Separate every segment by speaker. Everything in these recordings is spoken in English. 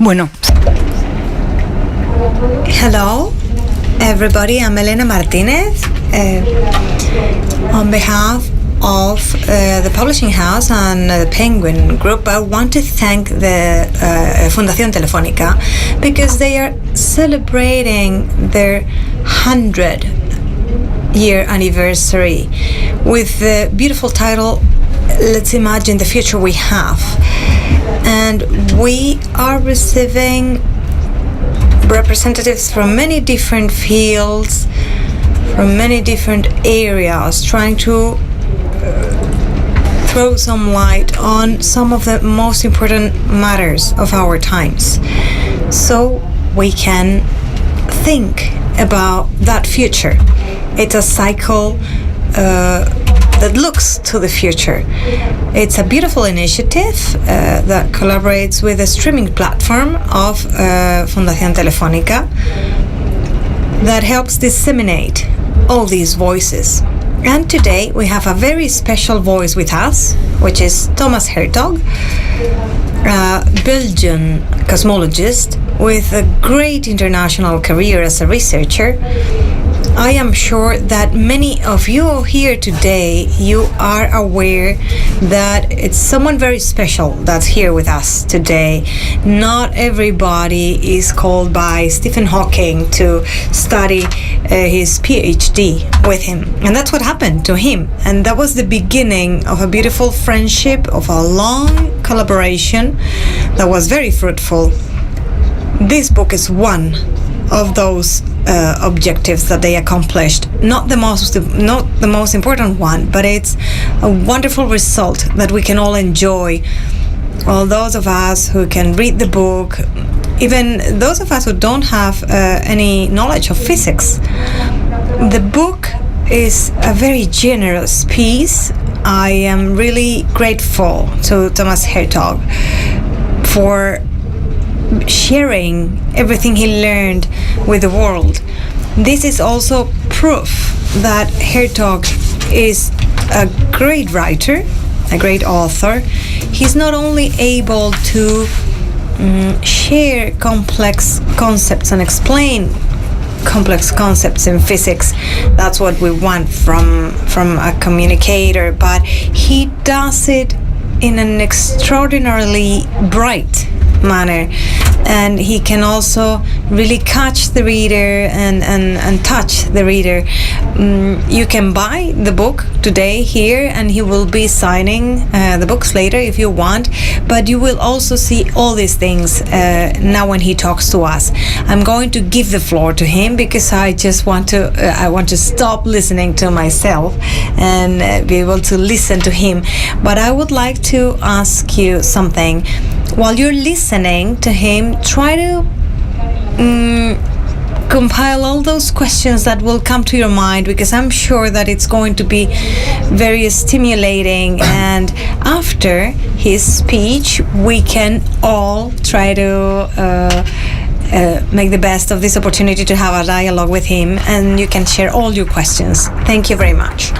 Speaker 1: Bueno.
Speaker 2: Hello, everybody. I'm Elena Martínez. On behalf of the publishing house and the Penguin Group, I want to thank the Fundación Telefónica because they are celebrating their 100-year anniversary with the beautiful title, Let's Imagine the Future We Have. And we are receiving representatives from many different fields, from many different areas, trying to throw some light on some of the most important matters of our times, so we can think about that future. It's a cycle that looks to the future. It's a beautiful initiative that collaborates with the streaming platform of Fundación Telefónica that helps disseminate all these voices. And today we have a very special voice with us, which is Thomas Hertog, a Belgian cosmologist with a great international career as a researcher. I am sure that many of you here today, you are aware that it's someone very special that's here with us today. Not everybody is called by Stephen Hawking to study his PhD with him. And that's what happened to him. And that was the beginning of a beautiful friendship, of a long collaboration that was very fruitful. This book is one of those objectives that they accomplished. Not the most important one, but it's a wonderful result that we can all enjoy. All those of us who can read the book, even those of us who don't have any knowledge of physics. The book is a very generous piece. I am really grateful to Thomas Hertog for sharing everything he learned with the world. This is also proof that Hertog is a great writer, a great author. He's not only able to share complex concepts and explain complex concepts in physics. That's what we want from a communicator, but he does it in an extraordinarily bright manner, and he can also really catch the reader and touch the reader. You can buy the book today here, and he will be signing the books later if you want, but you will also see all these things now when he talks to us. I'm going to give the floor to him because I just want to stop listening to myself and be able to listen to him. But I would like to ask you something. While you're listening to him, try to compile all those questions that will come to your mind, because I'm sure that it's going to be very stimulating. And after his speech, we can all try to make the best of this opportunity to have a dialogue with him, and you can share all your questions. Thank you very much.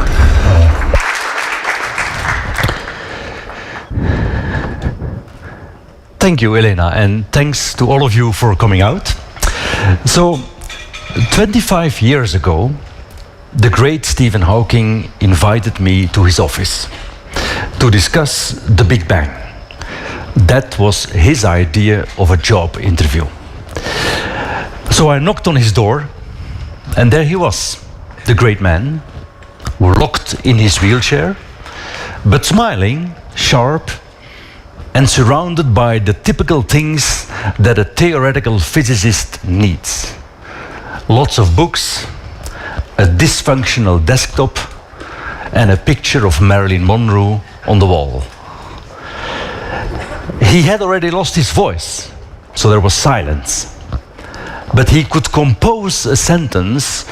Speaker 3: Thank you, Elena, and thanks to all of you for coming out. So, 25 years ago, the great Stephen Hawking invited me to his office to discuss the Big Bang. That was his idea of a job interview. So I knocked on his door, and there he was, the great man, locked in his wheelchair, but smiling, sharp, and surrounded by the typical things that a theoretical physicist needs. Lots of books, a dysfunctional desktop, and a picture of Marilyn Monroe on the wall. He had already lost his voice, so there was silence. But he could compose a sentence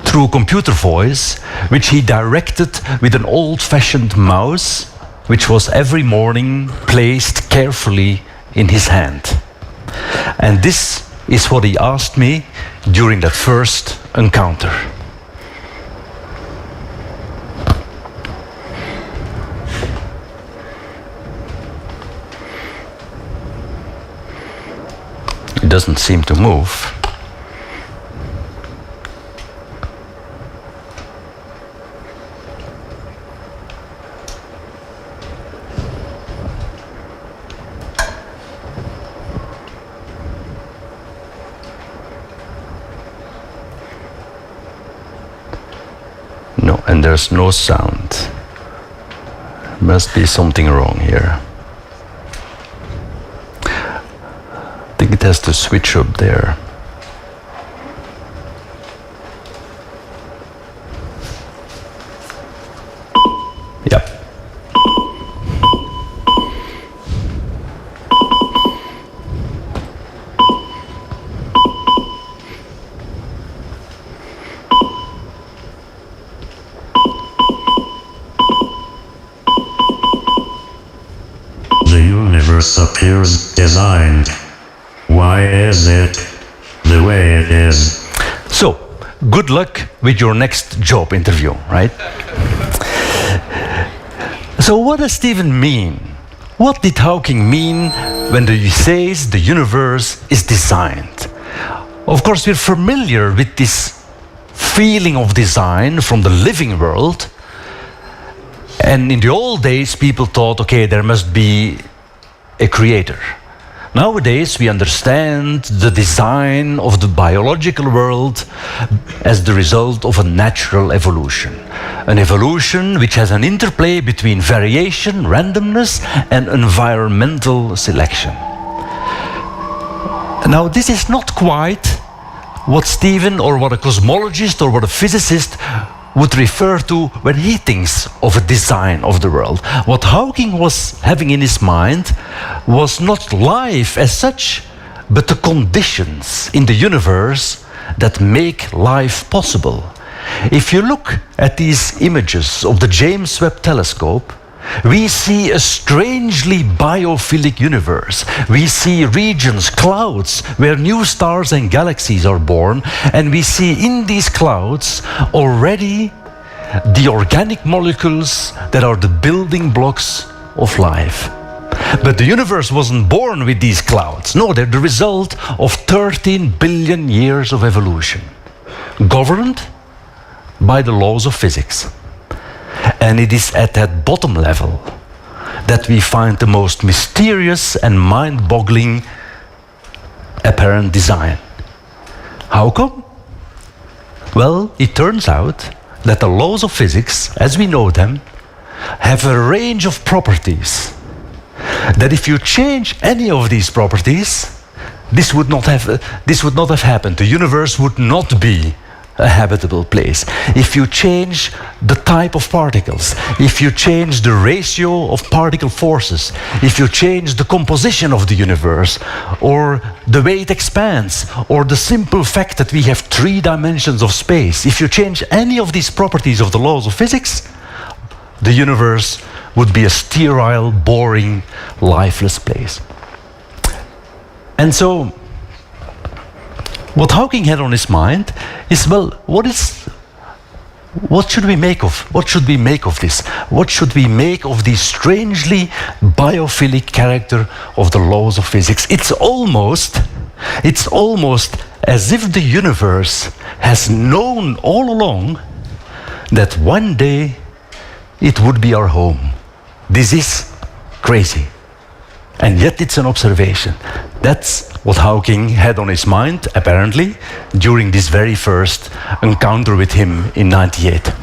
Speaker 3: through a computer voice, which he directed with an old-fashioned mouse, which was every morning placed carefully in his hand. And this is what he asked me during that first encounter. doesn't seem to move. No, and there's no sound. Must be something wrong here. I think it has to switch up there. Yep.
Speaker 1: The universe appears designed. Why is it the way it is?
Speaker 3: So, good luck with your next job interview, right? So what does Stephen mean? What did Hawking mean when he says the universe is designed? Of course, we're familiar with this feeling of design from the living world. And in the old days, people thought, okay, there must be a creator. Nowadays, we understand the design of the biological world as the result of a natural evolution. An evolution which has an interplay between variation, randomness, and environmental selection. Now, this is not quite what Stephen or what a cosmologist or what a physicist would refer to when he thinks of a design of the world. What Hawking was having in his mind was not life as such, but the conditions in the universe that make life possible. If you look at these images of the James Webb Telescope, we see a strangely biophilic universe. We see regions, clouds, where new stars and galaxies are born, and we see in these clouds already the organic molecules that are the building blocks of life. But the universe wasn't born with these clouds. No, they're the result of 13 billion years of evolution, governed by the laws of physics. And it is at that bottom level that we find the most mysterious and mind-boggling apparent design. How come? Well, it turns out that the laws of physics, as we know them, have a range of properties. That if you change any of these properties, this would not have happened. The universe would not be a habitable place. If you change the type of particles, if you change the ratio of particle forces, if you change the composition of the universe, or the way it expands, or the simple fact that we have 3 dimensions of space, if you change any of these properties of the laws of physics, the universe would be a sterile, boring, lifeless place. And so, what Hawking had on his mind is, well, what should we make of this? What should we make of the strangely biophilic character of the laws of physics? It's almost as if the universe has known all along that one day it would be our home. This is crazy. And yet it's an observation. That's what Hawking had on his mind, apparently, during this very first encounter with him in '98.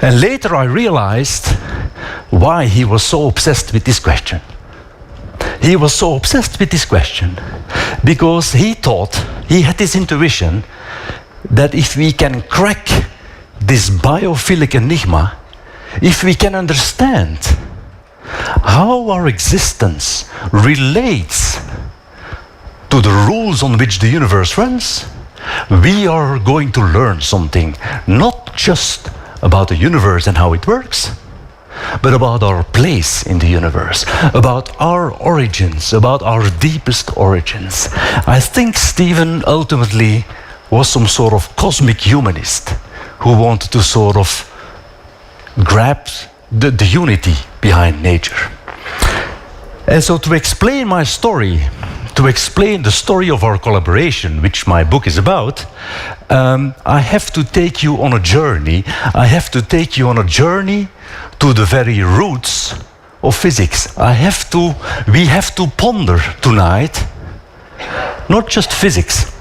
Speaker 3: And later I realized why he was so obsessed with this question. He was so obsessed with this question because he thought, he had this intuition, that if we can crack this biophilic enigma, if we can understand how our existence relates to the rules on which the universe runs, we are going to learn something, not just about the universe and how it works, but about our place in the universe, about our origins, about our deepest origins. I think Stephen ultimately was some sort of cosmic humanist who wanted to sort of grab the unity behind nature. And so to explain my story, to to explain the story of our collaboration, which my book is about, I have to take you on a journey. I have to take you on a journey to the very roots of physics. We have to ponder tonight, not just physics.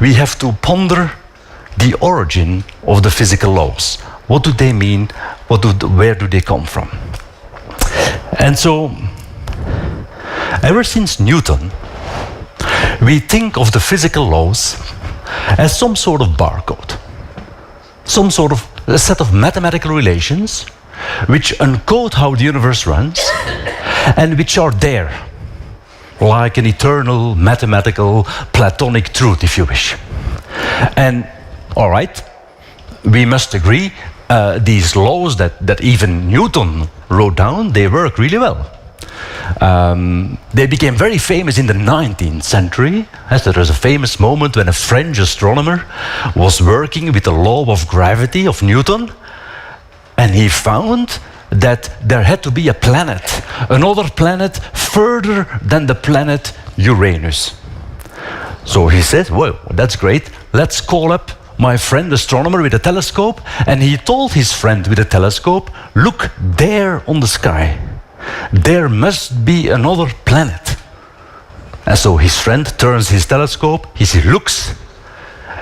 Speaker 3: We have to ponder the origin of the physical laws. What do they mean? Where do they come from? And so, ever since Newton, we think of the physical laws as some sort of barcode, some sort of a set of mathematical relations which encode how the universe runs and which are there, like an eternal mathematical Platonic truth, if you wish. And all right, we must agree, these laws that even Newton wrote down, they work really well. They became very famous in the 19th century, as there was a famous moment when a French astronomer was working with the law of gravity of Newton, and he found that there had to be a planet, another planet further than the planet Uranus. So he said, well, that's great, let's call up my friend astronomer with a telescope, and he told his friend with a telescope, look there on the sky. There must be another planet. And so his friend turns his telescope, he looks,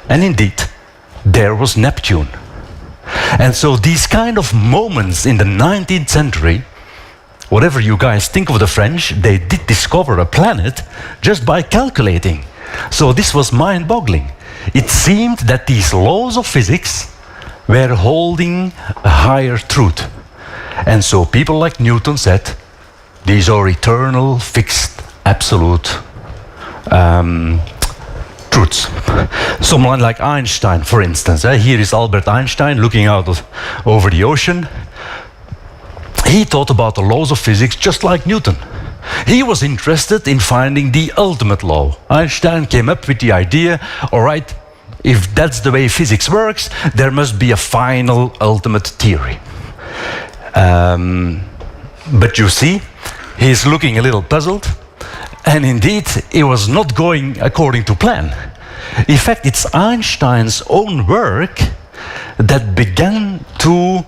Speaker 3: and indeed, there was Neptune. And so these kind of moments in the 19th century, whatever you guys think of the French, they did discover a planet just by calculating. So this was mind-boggling. It seemed that these laws of physics were holding a higher truth. And so people like Newton said, these are eternal, fixed, absolute truths. Someone like Einstein, for instance. Here is Albert Einstein looking out over the ocean. He thought about the laws of physics just like Newton. He was interested in finding the ultimate law. Einstein came up with the idea, all right, if that's the way physics works, there must be a final, ultimate theory. But you see, he's looking a little puzzled, and indeed, it was not going according to plan. In fact, it's Einstein's own work that began to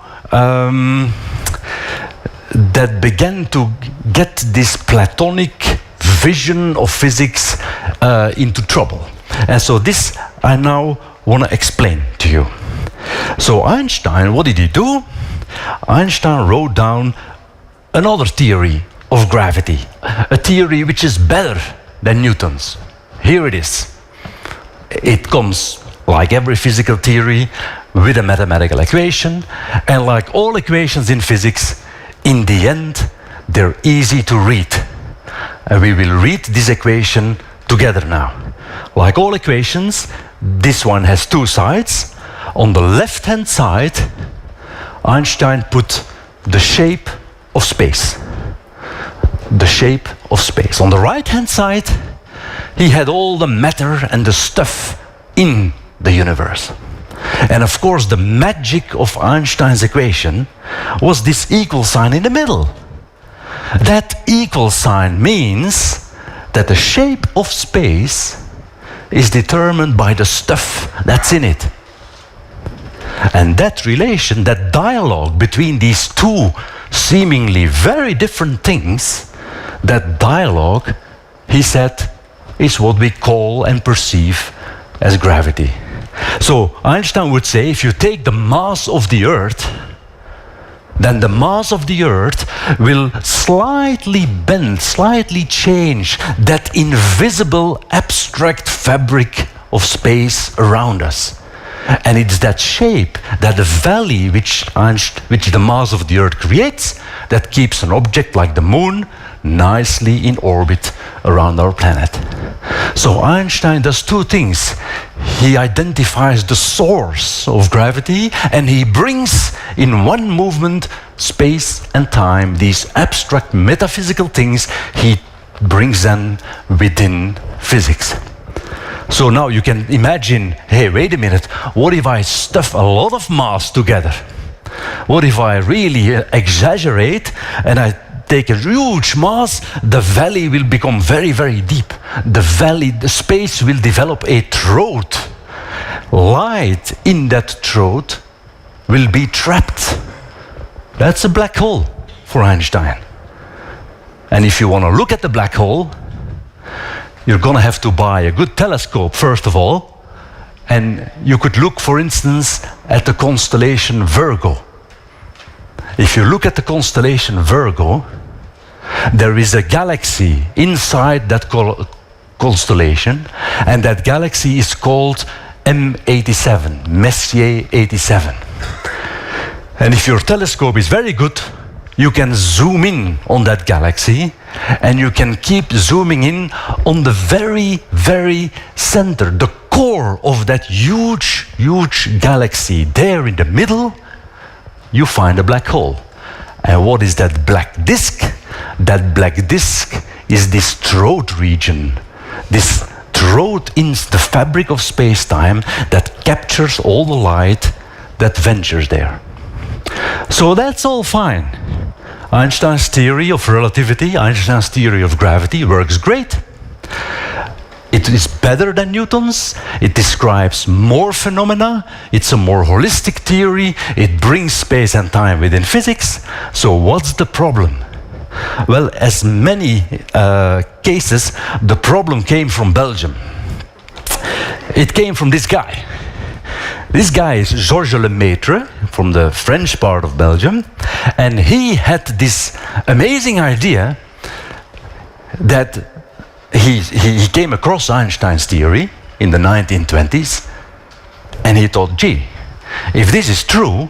Speaker 3: get this Platonic vision of physics into trouble. And so this I now want to explain to you. So Einstein, what did he do? Einstein wrote down another theory of gravity, a theory which is better than Newton's. Here it is. It comes, like every physical theory, with a mathematical equation, and like all equations in physics, in the end, they're easy to read. And we will read this equation together now. Like all equations, this one has two sides. On the left-hand side, Einstein put the shape of space. The shape of space. On the right-hand side, he had all the matter and the stuff in the universe. And of course, the magic of Einstein's equation was this equal sign in the middle. That equal sign means that the shape of space is determined by the stuff that's in it. And that relation, that dialogue between these two seemingly very different things, that dialogue, he said, is what we call and perceive as gravity. So Einstein would say, if you take the mass of the Earth, then the mass of the Earth will slightly bend, slightly change that invisible abstract fabric of space around us. And it's that shape, that the valley which the mass of the Earth creates, that keeps an object like the moon nicely in orbit around our planet. So Einstein does two things. He identifies the source of gravity, and he brings in one movement space and time, these abstract metaphysical things, he brings them within physics. So now you can imagine, hey, wait a minute, what if I stuff a lot of mass together? What if I really exaggerate and I take a huge mass, the valley will become very, very deep. The space will develop a throat. Light in that throat will be trapped. That's a black hole for Einstein. And if you want to look at the black hole, you're going to have to buy a good telescope, first of all. And you could look, for instance, at the constellation Virgo. If you look at the constellation Virgo, there is a galaxy inside that constellation, and that galaxy is called M87, Messier 87. And if your telescope is very good, you can zoom in on that galaxy, and you can keep zooming in on the very, very center, the core of that huge, huge galaxy. There in the middle, you find a black hole. And what is that black disk? That black disk is this throat region, this throat in the fabric of space-time that captures all the light that ventures there. So that's all fine. Einstein's theory of relativity, Einstein's theory of gravity works great. It is better than Newton's. It describes more phenomena. It's a more holistic theory. It brings space and time within physics. So what's the problem? Well, as many cases, the problem came from Belgium. It came from this guy. This guy is Georges Lemaitre from the French part of Belgium, and he had this amazing idea that he came across Einstein's theory in the 1920s, and he thought, gee, if this is true,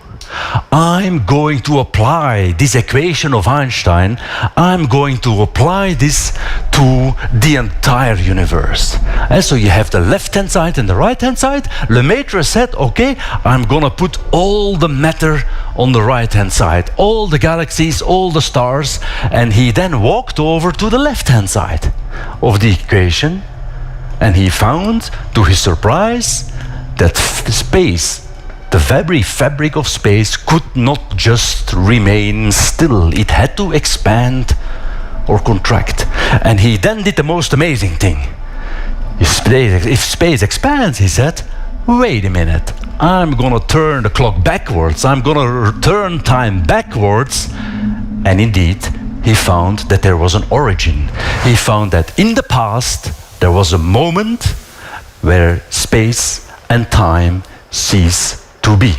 Speaker 3: I'm going to apply this equation of Einstein, I'm going to apply this to the entire universe. And so you have the left-hand side and the right-hand side. Lemaitre said, okay, I'm going to put all the matter on the right-hand side, all the galaxies, all the stars, and he then walked over to the left-hand side of the equation, and he found, to his surprise, that space, the very fabric of space, could not just remain still. It had to expand or contract. And he then did the most amazing thing. If space expands, he said, wait a minute, I'm going to turn the clock backwards. I'm going to turn time backwards. And indeed, he found that there was an origin. He found that in the past, there was a moment where space and time cease to be.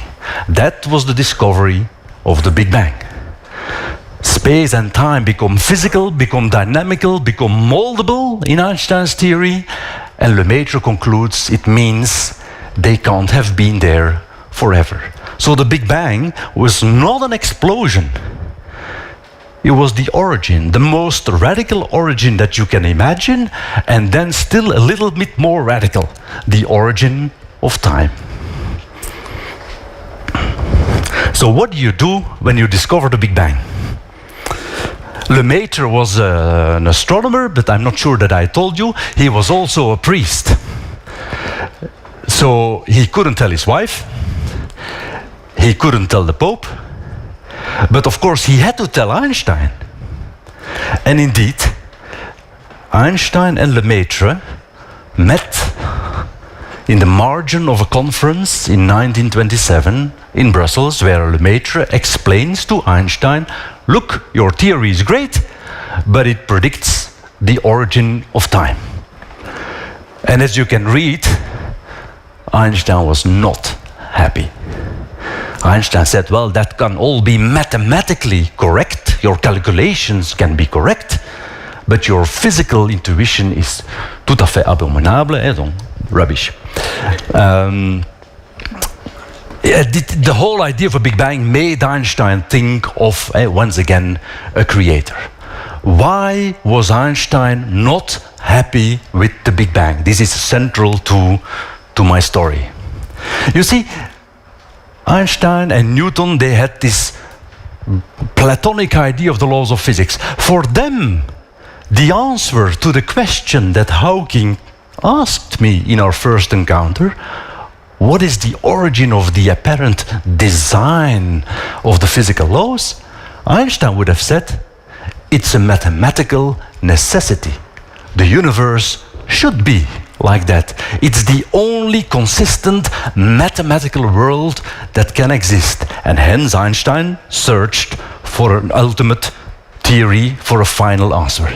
Speaker 3: That was the discovery of the Big Bang. Space and time become physical, become dynamical, become moldable in Einstein's theory, and Lemaitre concludes it means they can't have been there forever. So the Big Bang was not an explosion. It was the origin, the most radical origin that you can imagine, and then still a little bit more radical, the origin of time. So what do you do when you discover the Big Bang? Lemaitre was an astronomer, but I'm not sure that I told you. He was also a priest. So he couldn't tell his wife. He couldn't tell the Pope. But of course he had to tell Einstein. And indeed, Einstein and Lemaitre met in the margin of a conference in 1927 in Brussels, where Lemaitre explains to Einstein, look, your theory is great, but it predicts the origin of time. And as you can read, Einstein was not happy. Einstein said, well, that can all be mathematically correct, your calculations can be correct, but your physical intuition is tout à fait abominable, donc rubbish. The whole idea of a Big Bang made Einstein think of, once again, a creator. Why was Einstein not happy with the Big Bang? This is central to my story. You see, Einstein and Newton, they had this Platonic idea of the laws of physics. For them, the answer to the question that Hawking asked me in our first encounter, what is the origin of the apparent design of the physical laws? Einstein would have said, it's a mathematical necessity. The universe should be like that. It's the only consistent mathematical world that can exist. And hence Einstein searched for an ultimate theory, for a final answer.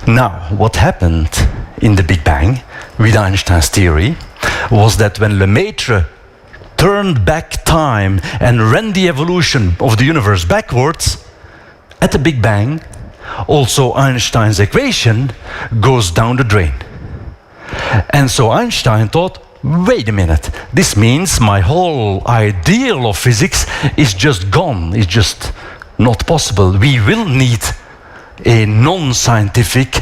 Speaker 3: Now, what happened in the Big Bang with Einstein's theory was that when Lemaitre turned back time and ran the evolution of the universe backwards, at the Big Bang, also Einstein's equation goes down the drain. And so Einstein thought, wait a minute, this means my whole ideal of physics is just gone, it's just not possible. We will need a non-scientific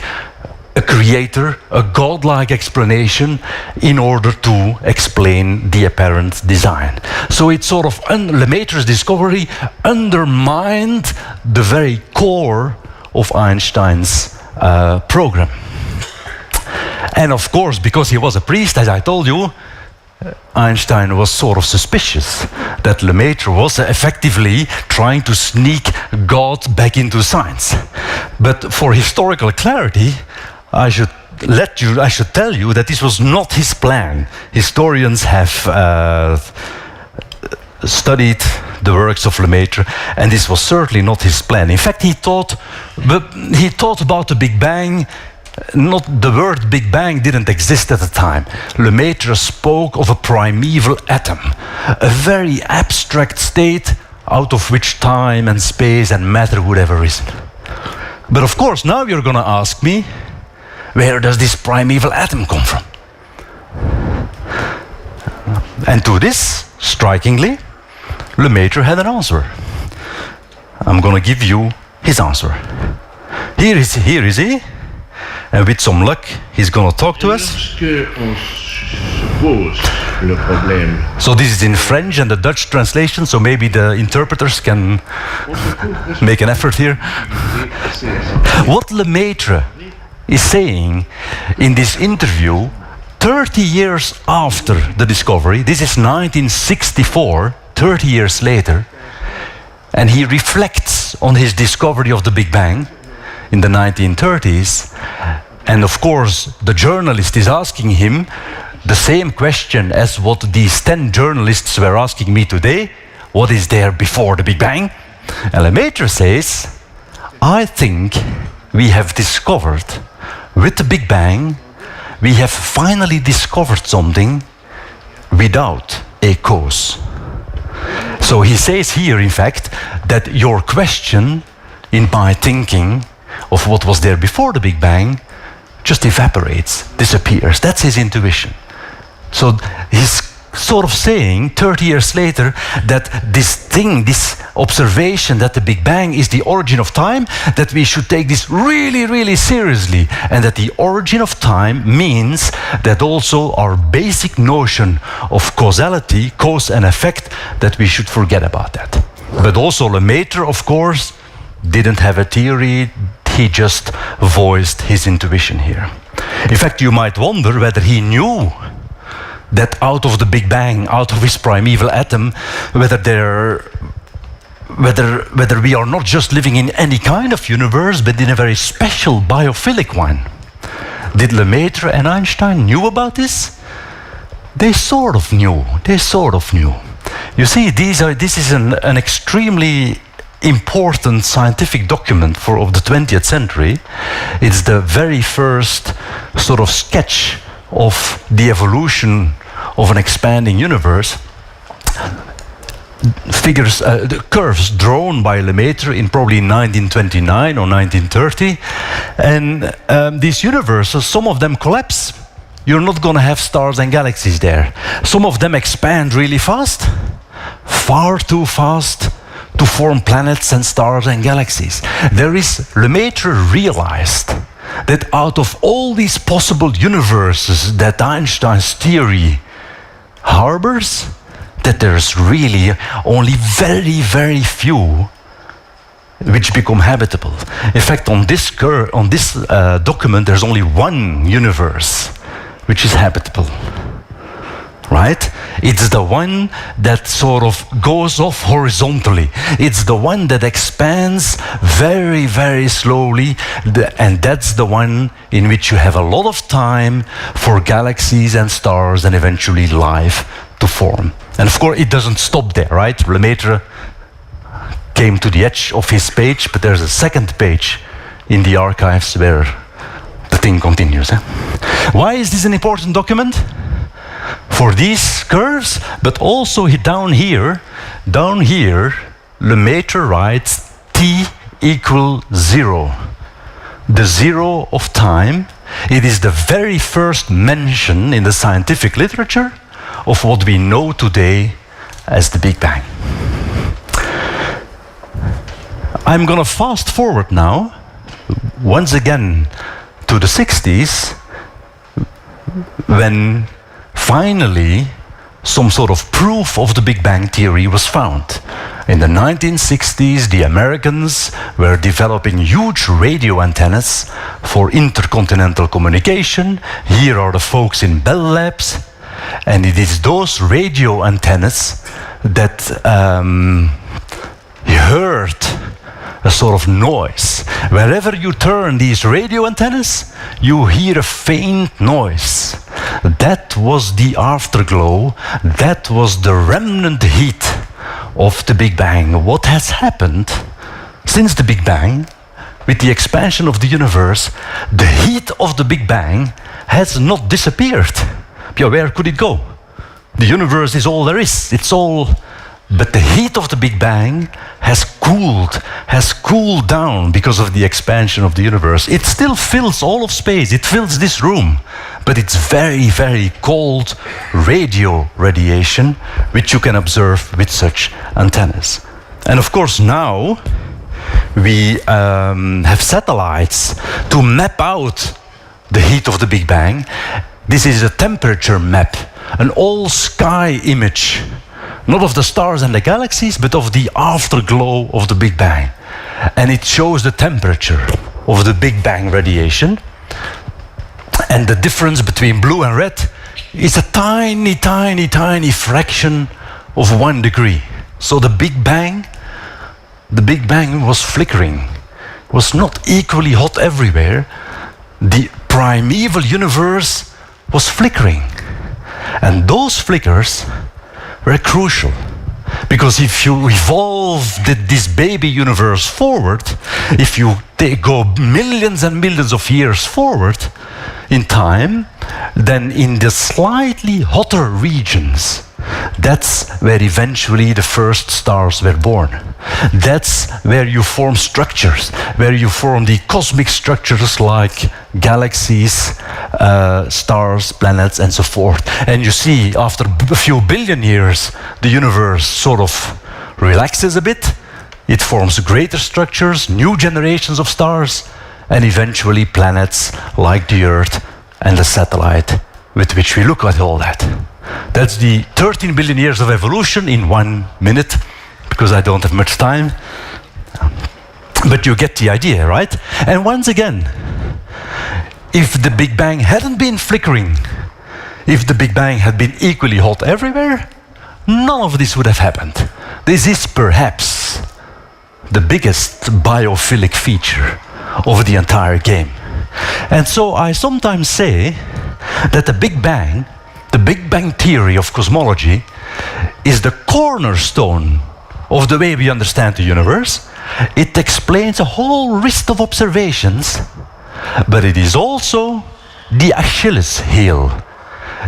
Speaker 3: creator, a godlike explanation in order to explain the apparent design. So it sort of, Lemaitre's discovery undermined the very core of Einstein's program. And of course, because he was a priest, as I told you, Einstein was sort of suspicious that Lemaitre was effectively trying to sneak God back into science. But for historical clarity, I should tell you that this was not his plan. Historians have studied the works of Lemaitre, and this was certainly not his plan. In fact, he thought about the Big Bang. Not the word Big Bang didn't exist at the time. Lemaitre spoke of a primeval atom, a very abstract state out of which time and space and matter would have arisen. But of course, now you're going to ask me, where does this primeval atom come from? And to this, strikingly, Lemaitre had an answer. I'm going to give you his answer. Here is he. And with some luck, he's going to talk to us. So this is in French and the Dutch translation, so maybe the interpreters can make an effort here. What Lemaitre is saying in this interview, 30 years after the discovery, this is 1964, 30 years later, and he reflects on his discovery of the Big Bang in the 1930s, and of course the journalist is asking him the same question as what these 10 journalists were asking me today: what is there before the Big Bang? And Lemaitre says, I think we have discovered, with the Big Bang, we have finally discovered something without a cause. So he says here, in fact, that your question, in my thinking, of what was there before the Big Bang just evaporates, disappears. That's his intuition. So he's sort of saying 30 years later that this observation that the Big Bang is the origin of time, that we should take this really, really seriously, and that the origin of time means that also our basic notion of causality, cause and effect, that we should forget about that. But also Lemaitre, of course, didn't have a theory. He just voiced his intuition here. In fact, you might wonder whether he knew that out of the Big Bang, out of his primeval atom, whether we are not just living in any kind of universe, but in a very special biophilic one. Did Lemaitre and Einstein knew about this? They sort of knew. You see, this is an extremely important scientific document of the 20th century. It's the very first sort of sketch of the evolution of an expanding universe. Figures, the curves drawn by Lemaitre in probably 1929 or 1930, and these universes, some of them collapse. You're not going to have stars and galaxies there. Some of them expand really fast, far too fast to form planets and stars and galaxies. Lemaitre realized that out of all these possible universes that Einstein's theory harbors, that there's really only very, very few which become habitable. In fact, on this document, there's only one universe which is habitable. right? It's the one that sort of goes off horizontally. It's the one that expands very, very slowly, and that's the one in which you have a lot of time for galaxies and stars and eventually life to form. And of course, it doesn't stop there, right? Lemaitre came to the edge of his page, but there's a second page in the archives where the thing continues. Why is this an important document? For these curves, but also down here, Lemaitre writes t equal 0. The zero of time. It is the very first mention in the scientific literature of what we know today as the Big Bang. I'm going to fast forward now, once again, to the 60s, when finally some sort of proof of the Big Bang theory was found. In the 1960s, the Americans were developing huge radio antennas for intercontinental communication. Here are the folks in Bell Labs, and it is those radio antennas that heard a sort of noise. Wherever you turn these radio antennas, you hear a faint noise. That was the afterglow, that was the remnant heat of the Big Bang. What has happened since the Big Bang, with the expansion of the universe, the heat of the Big Bang has not disappeared. Yeah, where could it go? The universe is all there is, it's all. But the heat of the Big Bang has cooled down because of the expansion of the universe. It still fills all of space, it fills this room, but it's very, very cold radio radiation, which you can observe with such antennas. And of course now, we have satellites to map out the heat of the Big Bang. This is a temperature map, an all-sky image. Not of the stars and the galaxies, but of the afterglow of the Big Bang. And it shows the temperature of the Big Bang radiation. And the difference between blue and red is a tiny, tiny, tiny fraction of 1 degree. So the Big Bang was flickering, was not equally hot everywhere. The primeval universe was flickering. And those flickers were crucial, because if you evolve this baby universe forward, if you go millions and millions of years forward in time, then in the slightly hotter regions, that's where eventually the first stars were born. That's where you form structures, where you form the cosmic structures like galaxies, stars, planets, and so forth. And you see, after a few billion years, the universe sort of relaxes a bit. It forms greater structures, new generations of stars, and eventually planets like the Earth and the satellite with which we look at all that. That's the 13 billion years of evolution in 1 minute, because I don't have much time. But you get the idea, right? And once again, if the Big Bang hadn't been flickering, if the Big Bang had been equally hot everywhere, none of this would have happened. This is perhaps the biggest biophilic feature of the entire game. And so I sometimes say that the Big Bang theory of cosmology is the cornerstone of the way we understand the universe. It explains a whole list of observations, but it is also the Achilles heel.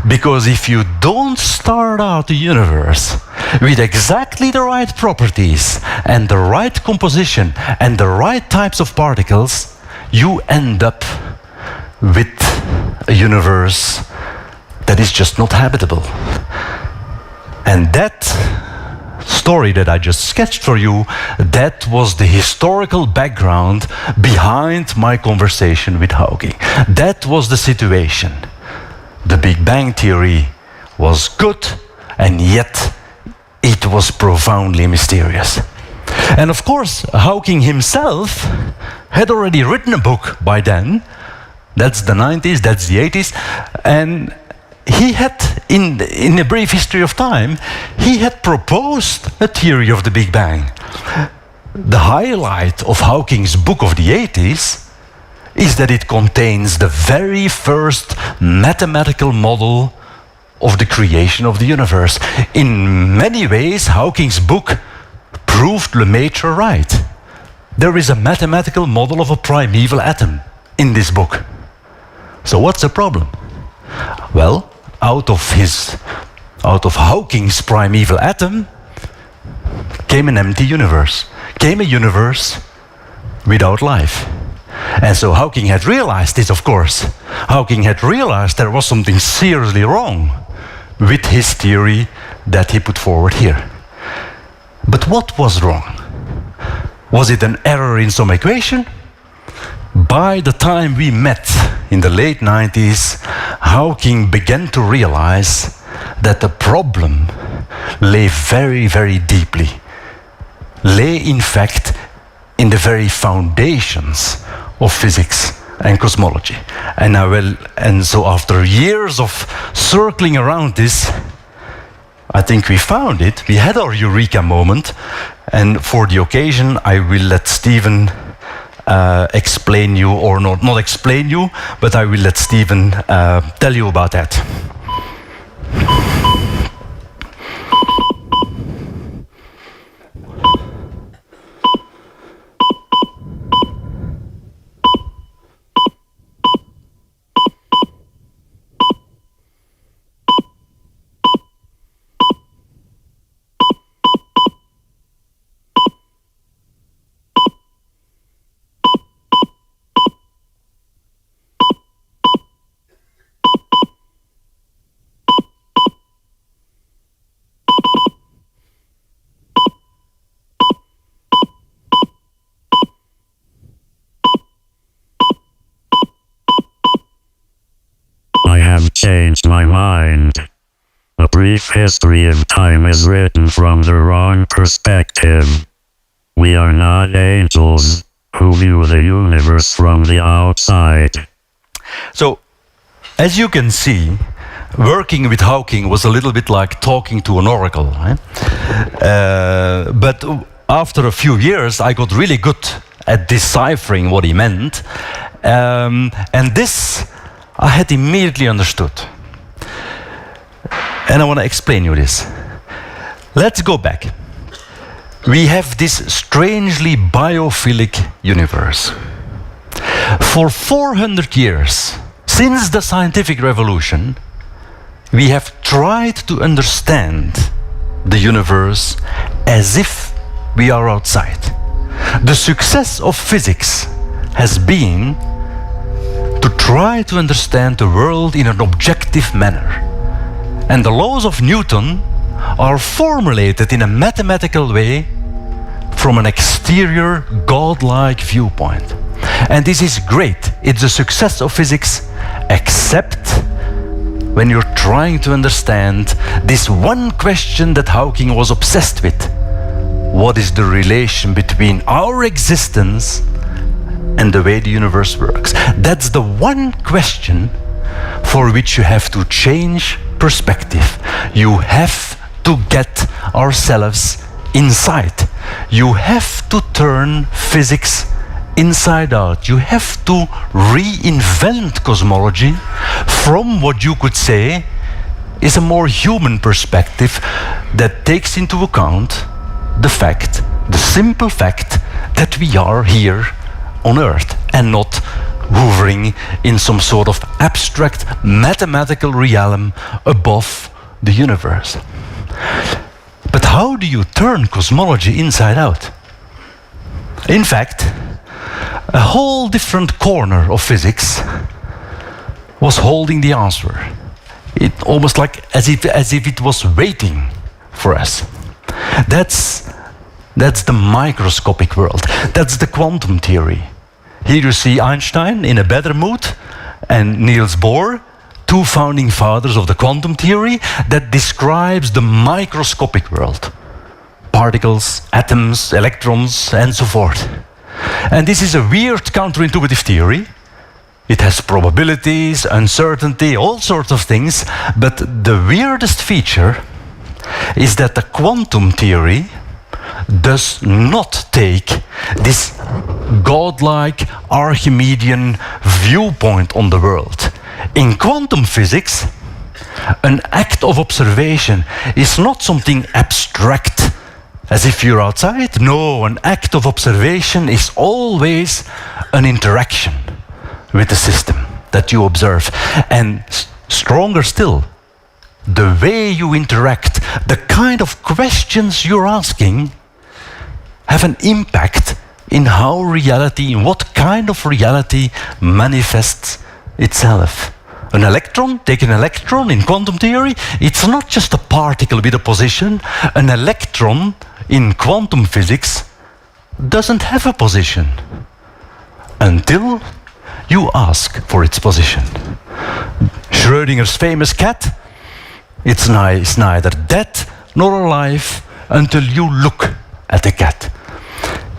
Speaker 3: Because if you don't start out the universe with exactly the right properties and the right composition and the right types of particles, you end up with a universe that is just not habitable. And that story that I just sketched for you, that was the historical background behind my conversation with Hauking. That was the situation. The Big Bang theory was good, and yet it was profoundly mysterious. And of course, Hauking himself had already written a book by then. That's the 90s, that's the 80s, and he had in a brief history of time, he had proposed a theory of the Big Bang. The highlight of Hawking's book of the 80s is that it contains the very first mathematical model of the creation of the universe. In many ways, Hawking's book proved Lemaitre right. There is a mathematical model of a primeval atom in this book. So what's the problem? Well, out of Hawking's primeval atom came an empty universe, came a universe without life. And so Hawking had realized this, of course. Hawking had realized there was something seriously wrong with his theory that he put forward here. But what was wrong? Was it an error in some equation? By the time we met in the late 90s, Hawking began to realize that the problem lay very, very deeply. Lay, in fact, in the very foundations of physics and cosmology. And so after years of circling around this, I think we found it. We had our eureka moment. And for the occasion, I will let Stephen explain you, or not explain you, but I will let Stephen tell you about that.
Speaker 1: Changed my mind. A brief history of time is written from the wrong perspective. We are not angels who view the universe from the outside.
Speaker 3: So, as you can see, working with Hawking was a little bit like talking to an oracle. Right? But after a few years, I got really good at deciphering what he meant. And this I had immediately understood. And I want to explain you this. Let's go back. We have this strangely biophilic universe. For 400 years, since the scientific revolution, we have tried to understand the universe as if we are outside. The success of physics has been to try to understand the world in an objective manner. And the laws of Newton are formulated in a mathematical way from an exterior, godlike viewpoint. And this is great. It's a success of physics, except when you're trying to understand this one question that Hawking was obsessed with. What is the relation between our existence and the way the universe works? That's the one question for which you have to change perspective. You have to get ourselves inside. You have to turn physics inside out. You have to reinvent cosmology from what you could say is a more human perspective that takes into account the simple fact that we are here on Earth and not hovering in some sort of abstract mathematical realm above the universe. But how do you turn cosmology inside out? In fact, a whole different corner of physics was holding the answer. It almost like as if it was waiting for us. That's the microscopic world. That's the quantum theory. Here you see Einstein in a better mood and Niels Bohr, two founding fathers of the quantum theory that describes the microscopic world. Particles, atoms, electrons, and so forth. And this is a weird counterintuitive theory It has probabilities, uncertainty, all sorts of things. But the weirdest feature is that the quantum theory does not take this godlike Archimedean viewpoint on the world. In quantum physics, an act of observation is not something abstract, as if you're outside. No, an act of observation is always an interaction with the system that you observe. And stronger still, the way you interact, the kind of questions you're asking, have an impact in how reality, in what kind of reality manifests itself. An electron, take an electron in quantum theory, it's not just a particle with a position. An electron in quantum physics doesn't have a position until you ask for its position. Schrödinger's famous cat, it's neither dead nor alive until you look at the cat.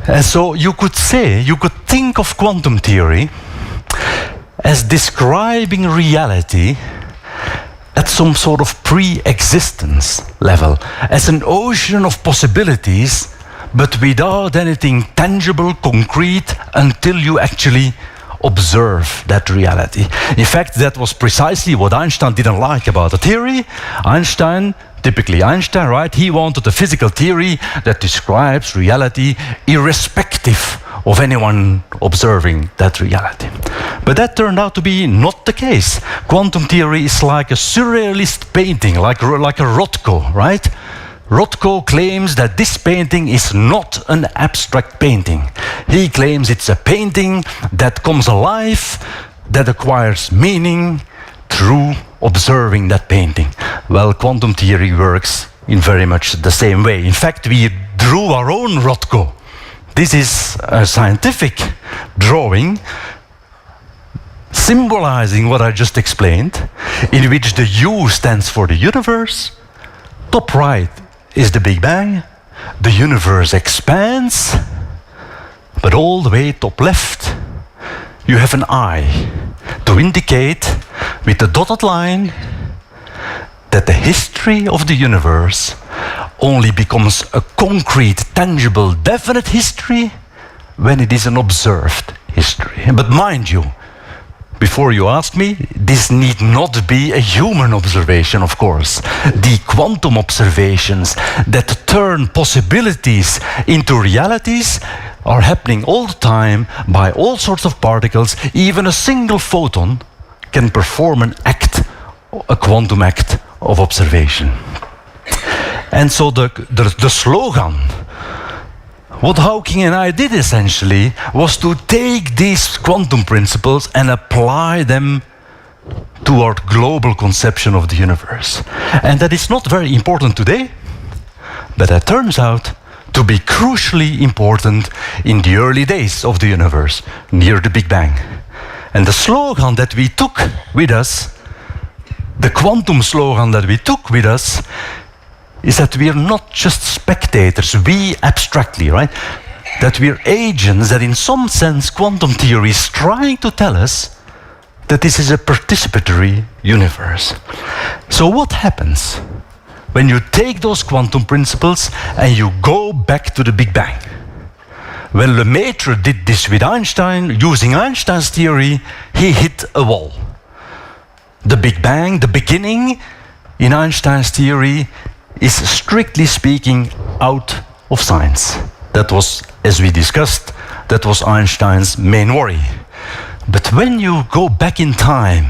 Speaker 3: And so you could think of quantum theory as describing reality at some sort of pre-existence level, as an ocean of possibilities, but without anything tangible, concrete, until you actually observe that reality. In fact, that was precisely what Einstein didn't like about the theory. Typically Einstein, right? He wanted a physical theory that describes reality irrespective of anyone observing that reality. But that turned out to be not the case. Quantum theory is like a surrealist painting, like a Rothko, right? Rothko claims that this painting is not an abstract painting. He claims it's a painting that comes alive, that acquires meaning through observing that painting. Well, quantum theory works in very much the same way. In fact, we drew our own Rothko. This is a scientific drawing symbolizing what I just explained, in which the U stands for the universe. Top right is the Big Bang. The universe expands, but all the way top left, you have an I to indicate with the dotted line that the history of the universe only becomes a concrete, tangible, definite history when it is an observed history. But mind you, before you ask me, this need not be a human observation, of course. The quantum observations that turn possibilities into realities are happening all the time by all sorts of particles. Even a single photon can perform an act, a quantum act of observation. And so the slogan, what Hawking and I did essentially was to take these quantum principles and apply them to our global conception of the universe. And that is not very important today, but that turns out to be crucially important in the early days of the universe, near the Big Bang. And the slogan that we took with us, the quantum slogan that we took with us, is that we are not just spectators, we abstractly, right? That we are agents, that in some sense quantum theory is trying to tell us that this is a participatory universe. So what happens when you take those quantum principles and you go back to the Big Bang? When Lemaitre did this with Einstein, using Einstein's theory, he hit a wall. The Big Bang, the beginning, in Einstein's theory, is strictly speaking out of science. That was, as we discussed, that was Einstein's main worry. But when you go back in time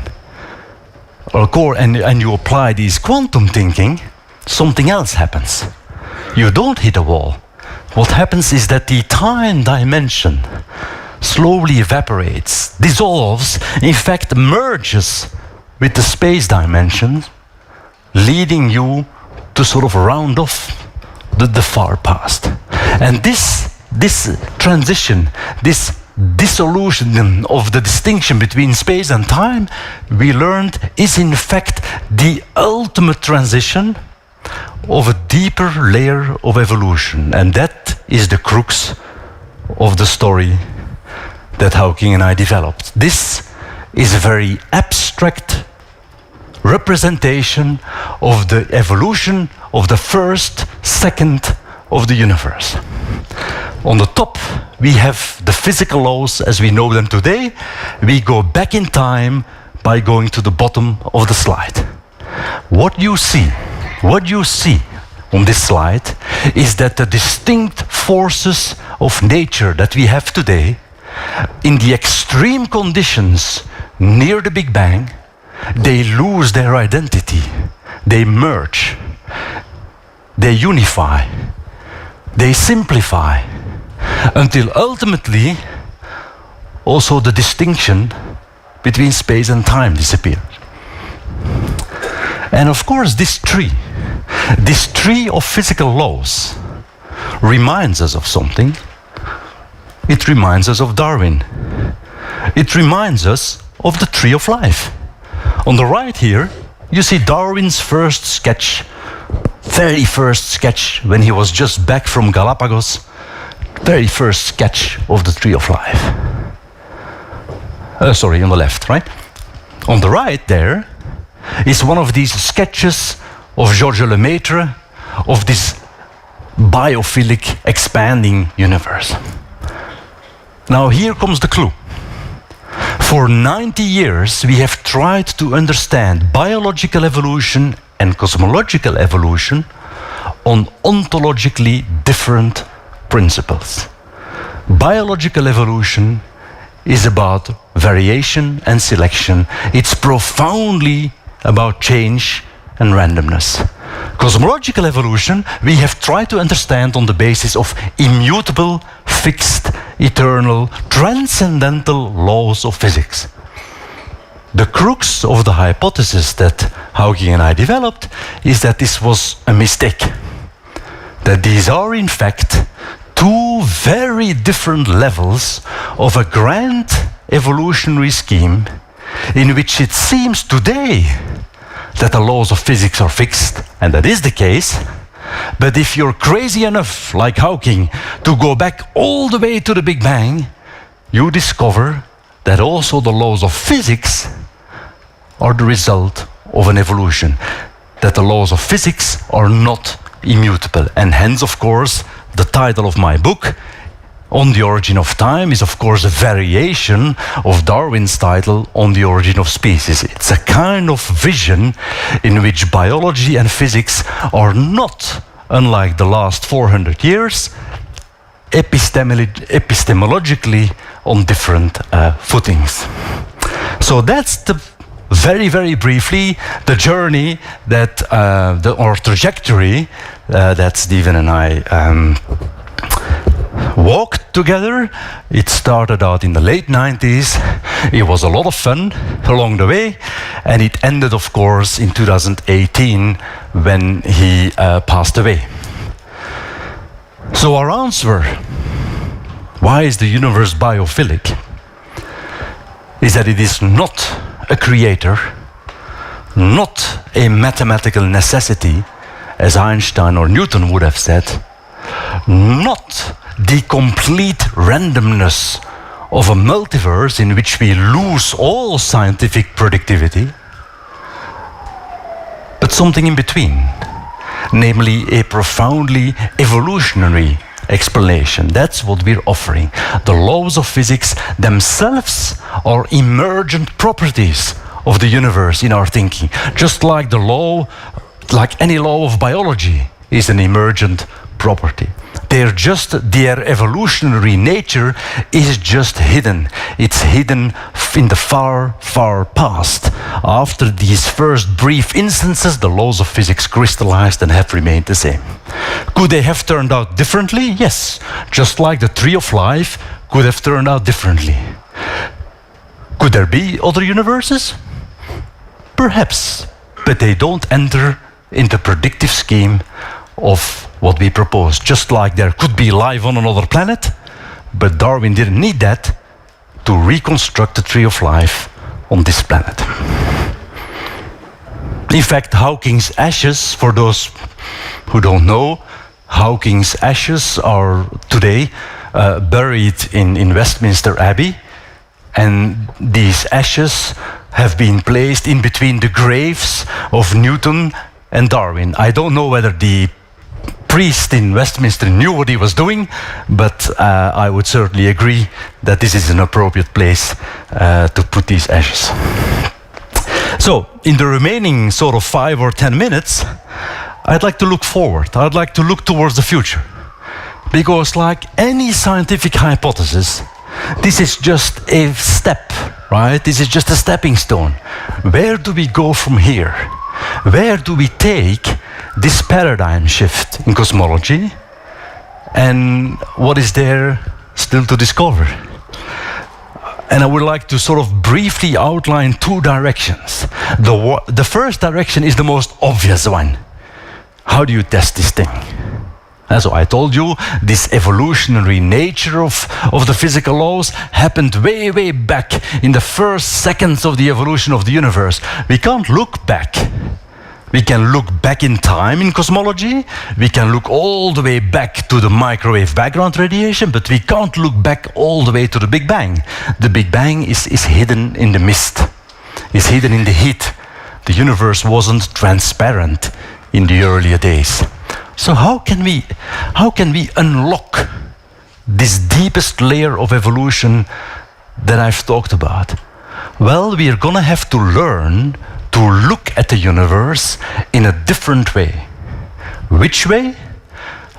Speaker 3: and you apply these quantum thinking, something else happens. You don't hit a wall. What happens is that the time dimension slowly evaporates, dissolves, in fact merges with the space dimension, leading you to sort of round off the far past. And this transition, this dissolution of the distinction between space and time, we learned is in fact the ultimate transition of a deeper layer of evolution. And that is the crux of the story that Hawking and I developed. This is a very abstract representation of the evolution of the first second of the universe. On the top, we have the physical laws as we know them today. We go back in time by going to the bottom of the slide. What you see on this slide is that the distinct forces of nature that we have today, in the extreme conditions near the Big Bang, they lose their identity, they merge, they unify, they simplify, until ultimately also the distinction between space and time disappears. And of course this tree of physical laws reminds us of something. It reminds us of Darwin. It reminds us of the tree of life. On the right here, you see Darwin's first sketch, very first sketch when he was just back from Galapagos, very first sketch of the tree of life. Sorry, on the left, right? On the right there is one of these sketches of Georges Lemaitre of this biophilic expanding universe. Now here comes the clue. For 90 years we have tried to understand biological evolution and cosmological evolution on ontologically different principles. Biological evolution is about variation and selection. It's profoundly about change and randomness. Cosmological evolution we have tried to understand on the basis of immutable, fixed, eternal, transcendental laws of physics. The crux of the hypothesis that Hawking and I developed is that this was a mistake. That these are in fact two very different levels of a grand evolutionary scheme in which it seems today that the laws of physics are fixed, and that is the case. But if you're crazy enough, like Hawking, to go back all the way to the Big Bang, you discover that also the laws of physics are the result of an evolution, that the laws of physics are not immutable. And hence, of course, the title of my book, On the Origin of Time, is of course a variation of Darwin's title, On the Origin of Species. It's a kind of vision in which biology and physics are not, unlike the last 400 years, epistemologically on different footings. So that's the very, very briefly the journey that, or trajectory that Stephen and I walked together. It started out in the late 90s. It was a lot of fun along the way, and it ended, of course, in 2018 when he passed away. So our answer, why is the universe biophilic, is that it is not a creator, not a mathematical necessity, as Einstein or Newton would have said, not the complete randomness of a multiverse in which we lose all scientific productivity, but something in between, namely a profoundly evolutionary explanation. That's what we're offering. The laws of physics themselves are emergent properties of the universe in our thinking, just like the law, like any law of biology, is an emergent property. Their evolutionary nature is just hidden. It's hidden in the far, far past. After these first brief instances, the laws of physics crystallized and have remained the same. Could they have turned out differently? Yes. Just like the tree of life could have turned out differently. Could there be other universes? Perhaps, but they don't enter in the predictive scheme of what we propose. Just like there could be life on another planet, but Darwin didn't need that to reconstruct the tree of life on this planet. In fact, Hawking's ashes, for those who don't know, Hawking's ashes are today buried in Westminster Abbey. And these ashes have been placed in between the graves of Newton and Darwin. I don't know whether the priest in Westminster knew what he was doing, but I would certainly agree that this is an appropriate place to put these ashes. So, in the remaining sort of 5 or 10 minutes, I'd like to look forward. I'd like to look towards the future. Because like any scientific hypothesis, this is just a step, right? This is just a stepping stone. Where do we go from here? Where do we take this paradigm shift in cosmology? And what is there still to discover? And I would like to sort of briefly outline 2 directions. The first direction is the most obvious one. How do you test this thing? And so I told you, this evolutionary nature of the physical laws happened way, way back in the first seconds of the evolution of the universe. We can't look back. We can look back in time in cosmology. We can look all the way back to the microwave background radiation, but we can't look back all the way to the Big Bang. The Big Bang is hidden in the mist, is hidden in the heat. The universe wasn't transparent in the earlier days. So how can we unlock this deepest layer of evolution that I've talked about? Well, we are gonna have to learn to look at the universe in a different way. Which way?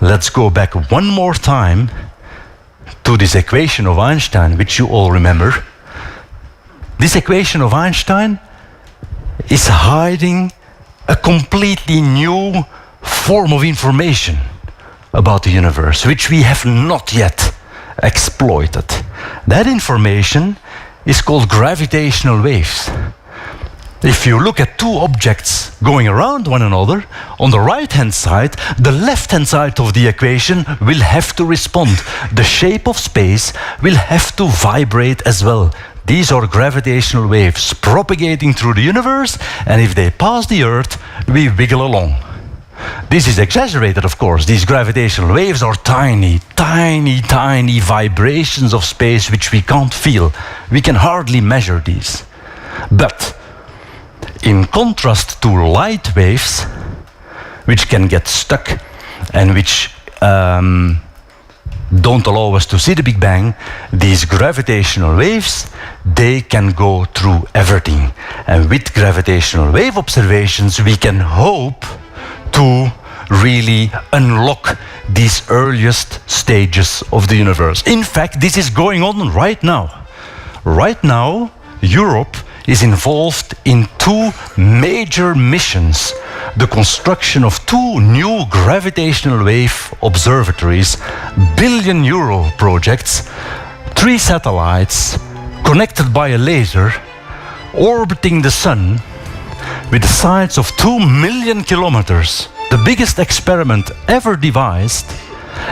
Speaker 3: Let's go back one more time to this equation of Einstein, which you all remember. This equation of Einstein is hiding a completely new form of information about the universe, which we have not yet exploited. That information is called gravitational waves. If you look at 2 objects going around one another, on the right-hand side, the left-hand side of the equation will have to respond. The shape of space will have to vibrate as well. These are gravitational waves propagating through the universe, and if they pass the Earth, we wiggle along. This is exaggerated, of course. These gravitational waves are tiny, tiny, tiny vibrations of space which we can't feel. We can hardly measure these. But in contrast to light waves, which can get stuck and which don't allow us to see the Big Bang, these gravitational waves, they can go through everything. And with gravitational wave observations, we can hope to really unlock these earliest stages of the universe. In fact, this is going on right now. Right now, Europe is involved in 2 major missions. The construction of 2 new gravitational wave observatories, billion-euro projects, 3 satellites connected by a laser, orbiting the sun with a size of 2 million kilometers, the biggest experiment ever devised.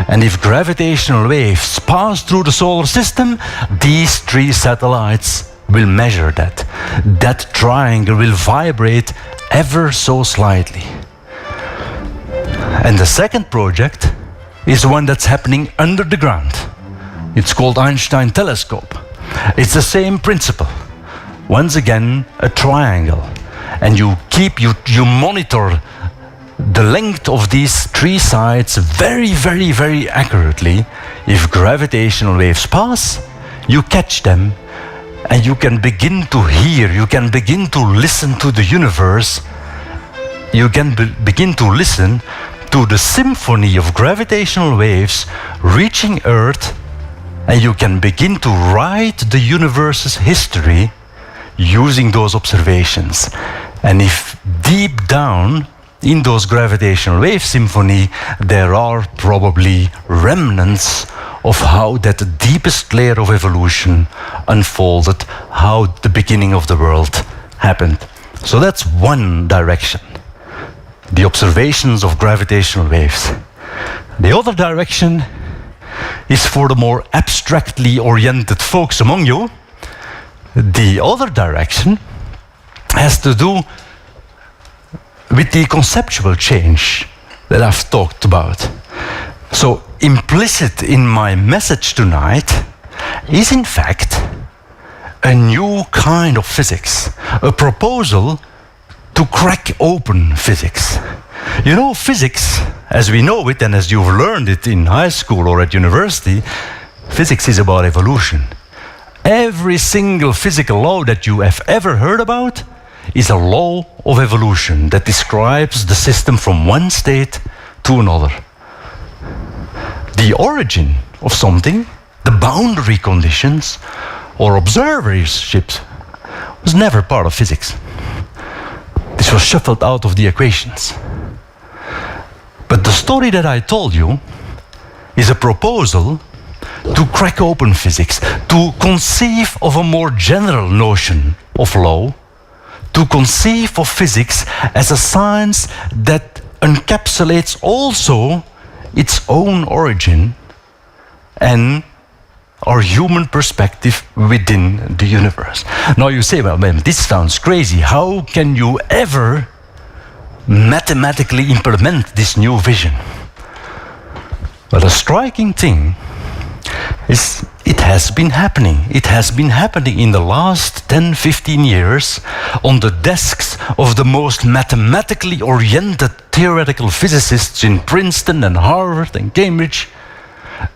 Speaker 3: And if gravitational waves pass through the solar system, these 3 satellites will measure that. That triangle will vibrate ever so slightly. And the second project is one that's happening under the ground. It's called Einstein Telescope. It's the same principle. Once again, a triangle. And you monitor the length of these 3 sides very, very, very accurately. If gravitational waves pass, you catch them, and you can begin to hear, you can begin to listen to the universe, you can begin to listen to the symphony of gravitational waves reaching Earth, and you can begin to write the universe's history using those observations. And if deep down in those gravitational wave symphony, there are probably remnants of how that deepest layer of evolution unfolded, how the beginning of the world happened. So that's one direction, the observations of gravitational waves. The other direction is for the more abstractly oriented folks among you. The other direction has to do with the conceptual change that I've talked about. So implicit in my message tonight is in fact a new kind of physics, a proposal to crack open physics. You know, physics, as we know it and as you've learned it in high school or at university, physics is about evolution. Every single physical law that you have ever heard about is a law of evolution that describes the system from one state to another. The origin of something, the boundary conditions, or observerships, was never part of physics. This was shuffled out of the equations. But the story that I told you is a proposal to crack open physics, to conceive of a more general notion of law, to conceive of physics as a science that encapsulates also its own origin and our human perspective within the universe. Now you say, well, man, this sounds crazy. How can you ever mathematically implement this new vision? Well, the striking thing is it has been happening. It has been happening in the last 10, 15 years on the desks of the most mathematically oriented theoretical physicists in Princeton and Harvard and Cambridge.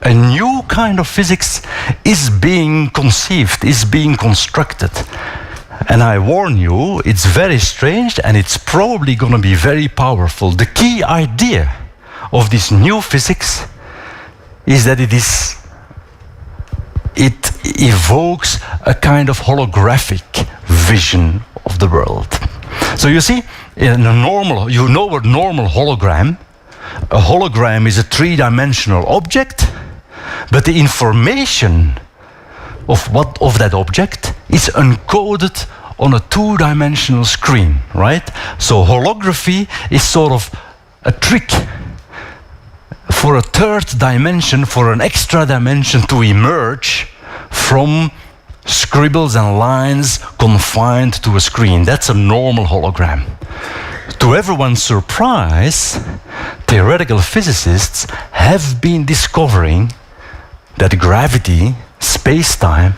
Speaker 3: A new kind of physics is being conceived, is being constructed. And I warn you, it's very strange and it's probably going to be very powerful. The key idea of this new physics is that it evokes a kind of holographic vision of the world. So you see, in a normal, you know a normal hologram. A hologram is a three-dimensional object, but the information of that object is encoded on a two-dimensional screen, right? So holography is sort of a trick for a third dimension, for an extra dimension to emerge from scribbles and lines confined to a screen. That's a normal hologram. To everyone's surprise, theoretical physicists have been discovering that gravity, space-time,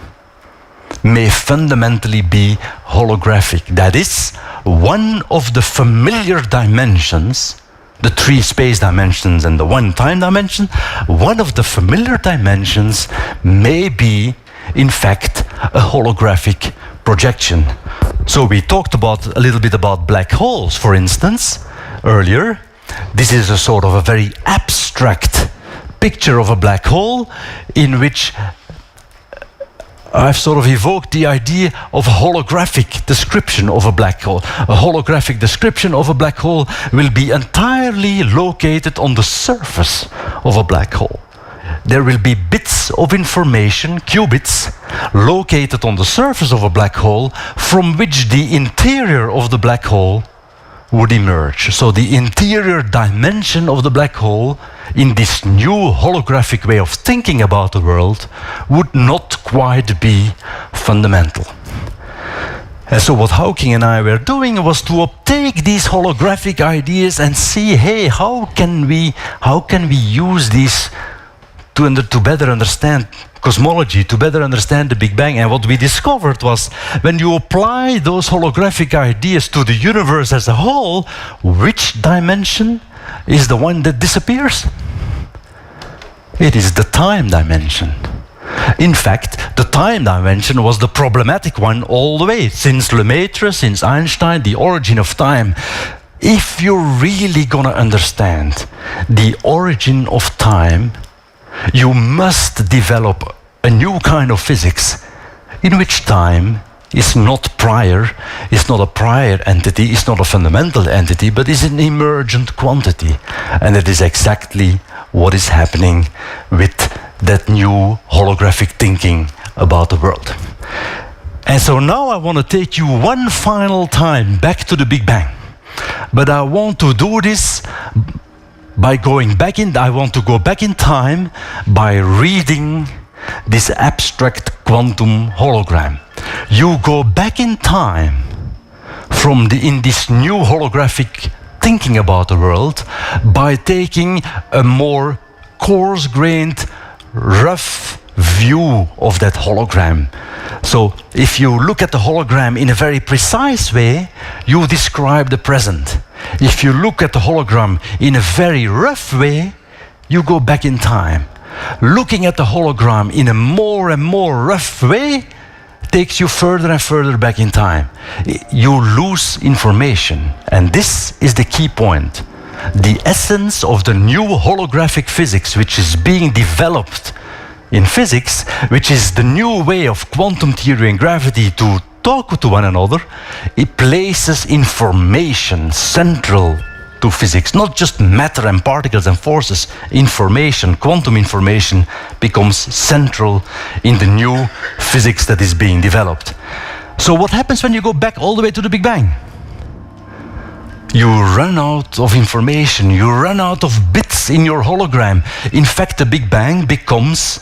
Speaker 3: may fundamentally be holographic. That is, one of the familiar dimensions, the three space dimensions and the one time dimension, one of the familiar dimensions may be, in fact, a holographic projection. So we talked a little bit about black holes, for instance, earlier. This is a sort of a very abstract picture of a black hole in which I've sort of evoked the idea of a holographic description of a black hole. A holographic description of a black hole will be entirely located on the surface of a black hole. There will be bits of information, qubits, located on the surface of a black hole from which the interior of the black hole would emerge. So the interior dimension of the black hole in this new holographic way of thinking about the world would not quite be fundamental. And so what Hawking and I were doing was to take these holographic ideas and see, hey, how can we use these to better understand cosmology, to better understand the Big Bang. And what we discovered was, when you apply those holographic ideas to the universe as a whole, which dimension is the one that disappears? It is the time dimension. In fact, the time dimension was the problematic one all the way, since Lemaitre, since Einstein, the origin of time. If you're really gonna understand the origin of time, you must develop a new kind of physics in which time is not prior, is not a prior entity, is not a fundamental entity, but is an emergent quantity. And it is exactly what is happening with that new holographic thinking about the world. And so now I want to take you one final time back to the Big Bang. But I want to do this by going back in, I want to go back in time by reading this abstract quantum hologram. You go back in time in this new holographic thinking about the world by taking a more coarse-grained, rough view of that hologram. So if you look at the hologram in a very precise way, you describe the present. If you look at the hologram in a very rough way, you go back in time. Looking at the hologram in a more and more rough way takes you further and further back in time. You lose information, and this is the key point. The essence of the new holographic physics, which is being developed in physics, which is the new way of quantum theory and gravity to talk to one another, it places information central to physics, not just matter and particles and forces. Information, quantum information, becomes central in the new physics that is being developed. So what happens when you go back all the way to the Big Bang? You run out of information, you run out of bits in your hologram. In fact, the Big Bang becomes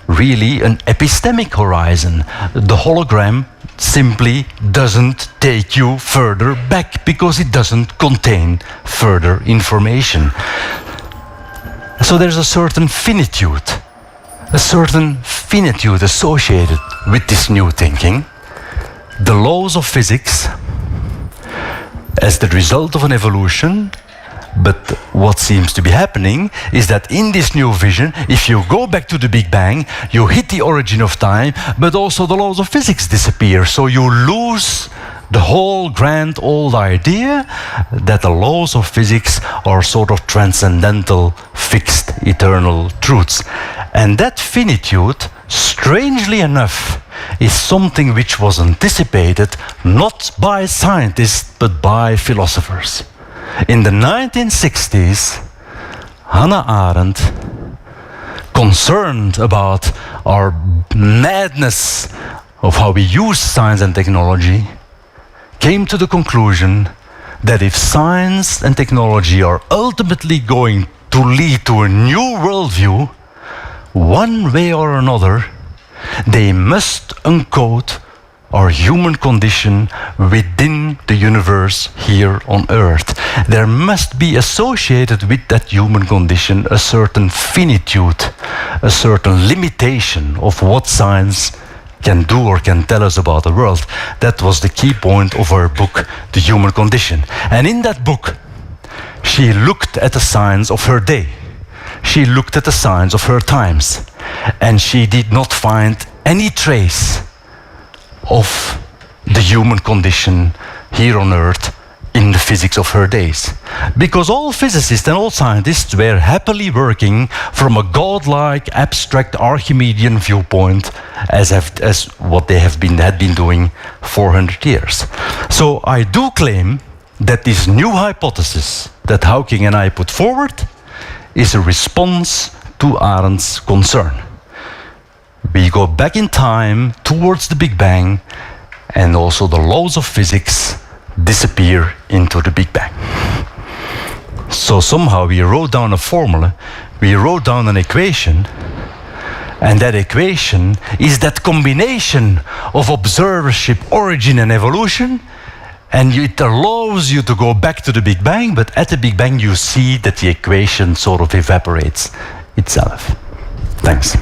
Speaker 3: really an epistemic horizon. The hologram simply doesn't take you further back because it doesn't contain further information. So there's a certain finitude associated with this new thinking. The laws of physics as the result of an evolution. But what seems to be happening is that in this new vision, if you go back to the Big Bang, you hit the origin of time, but also the laws of physics disappear. So you lose the whole grand old idea that the laws of physics are sort of transcendental, fixed, eternal truths. And that finitude, strangely enough, is something which was anticipated not by scientists, but by philosophers. In the 1960s, Hannah Arendt, concerned about our madness of how we use science and technology, came to the conclusion that if science and technology are ultimately going to lead to a new worldview, one way or another, they must encode our human condition within the universe here on Earth. There must be associated with that human condition a certain finitude, a certain limitation of what science can do or can tell us about the world. That was the key point of her book, The Human Condition. And in that book, she looked at the science of her day. She looked at the science of her times. And she did not find any trace of the human condition here on Earth in the physics of her days. Because all physicists and all scientists were happily working from a godlike, abstract Archimedean viewpoint as what they had been doing 400 years. So I do claim that this new hypothesis that Hawking and I put forward is a response to Arendt's concern. We go back in time towards the Big Bang, and also the laws of physics disappear into the Big Bang. So somehow we wrote down a formula, we wrote down an equation, and that equation is that combination of observership, origin, and evolution, and it allows you to go back to the Big Bang, but at the Big Bang you see that the equation sort of evaporates itself. Thanks.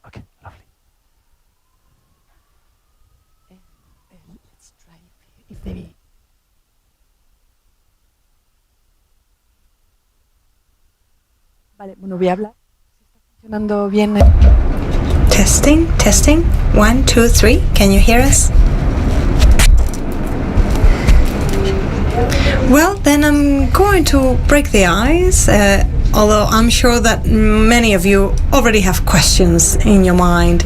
Speaker 3: Okay, lovely.
Speaker 4: Let's try if they... Vale, bueno, voy a hablar. ¿Está funcionando bien?
Speaker 2: Testing, testing. 1, 2, 3. Can you hear us? Well, then I'm going to break the ice, although I'm sure that many of you already have questions in your mind.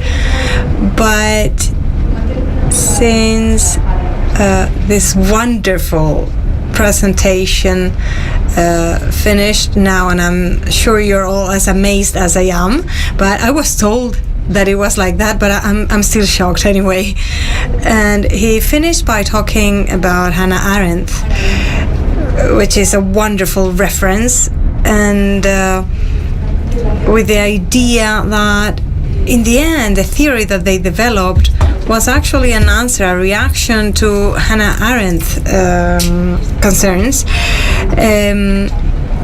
Speaker 2: But since this wonderful presentation finished now, and I'm sure you're all as amazed as I am, but I was told that it was like that, but I'm still shocked anyway. And he finished by talking about Hannah Arendt, which is a wonderful reference, and with the idea that in the end the theory that they developed was actually an answer, a reaction to Hannah Arendt's concerns.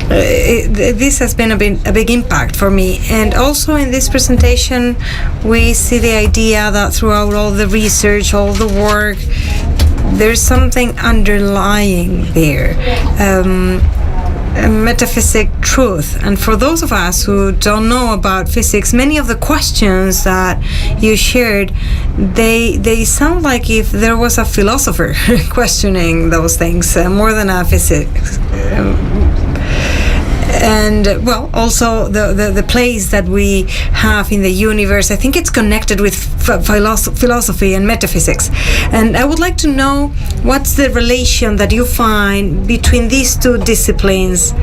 Speaker 2: This has been a big impact for me, and also in this presentation we see the idea that throughout all the research, all the work, there's something underlying there, a metaphysic truth. And for those of us who don't know about physics, many of the questions that you shared, they sound like if there was a philosopher questioning those things, more than a physicist. And well, also the place that we have in the universe, I think it's connected with philosophy and metaphysics. And I would like to know what's the relation that you find between these two disciplines,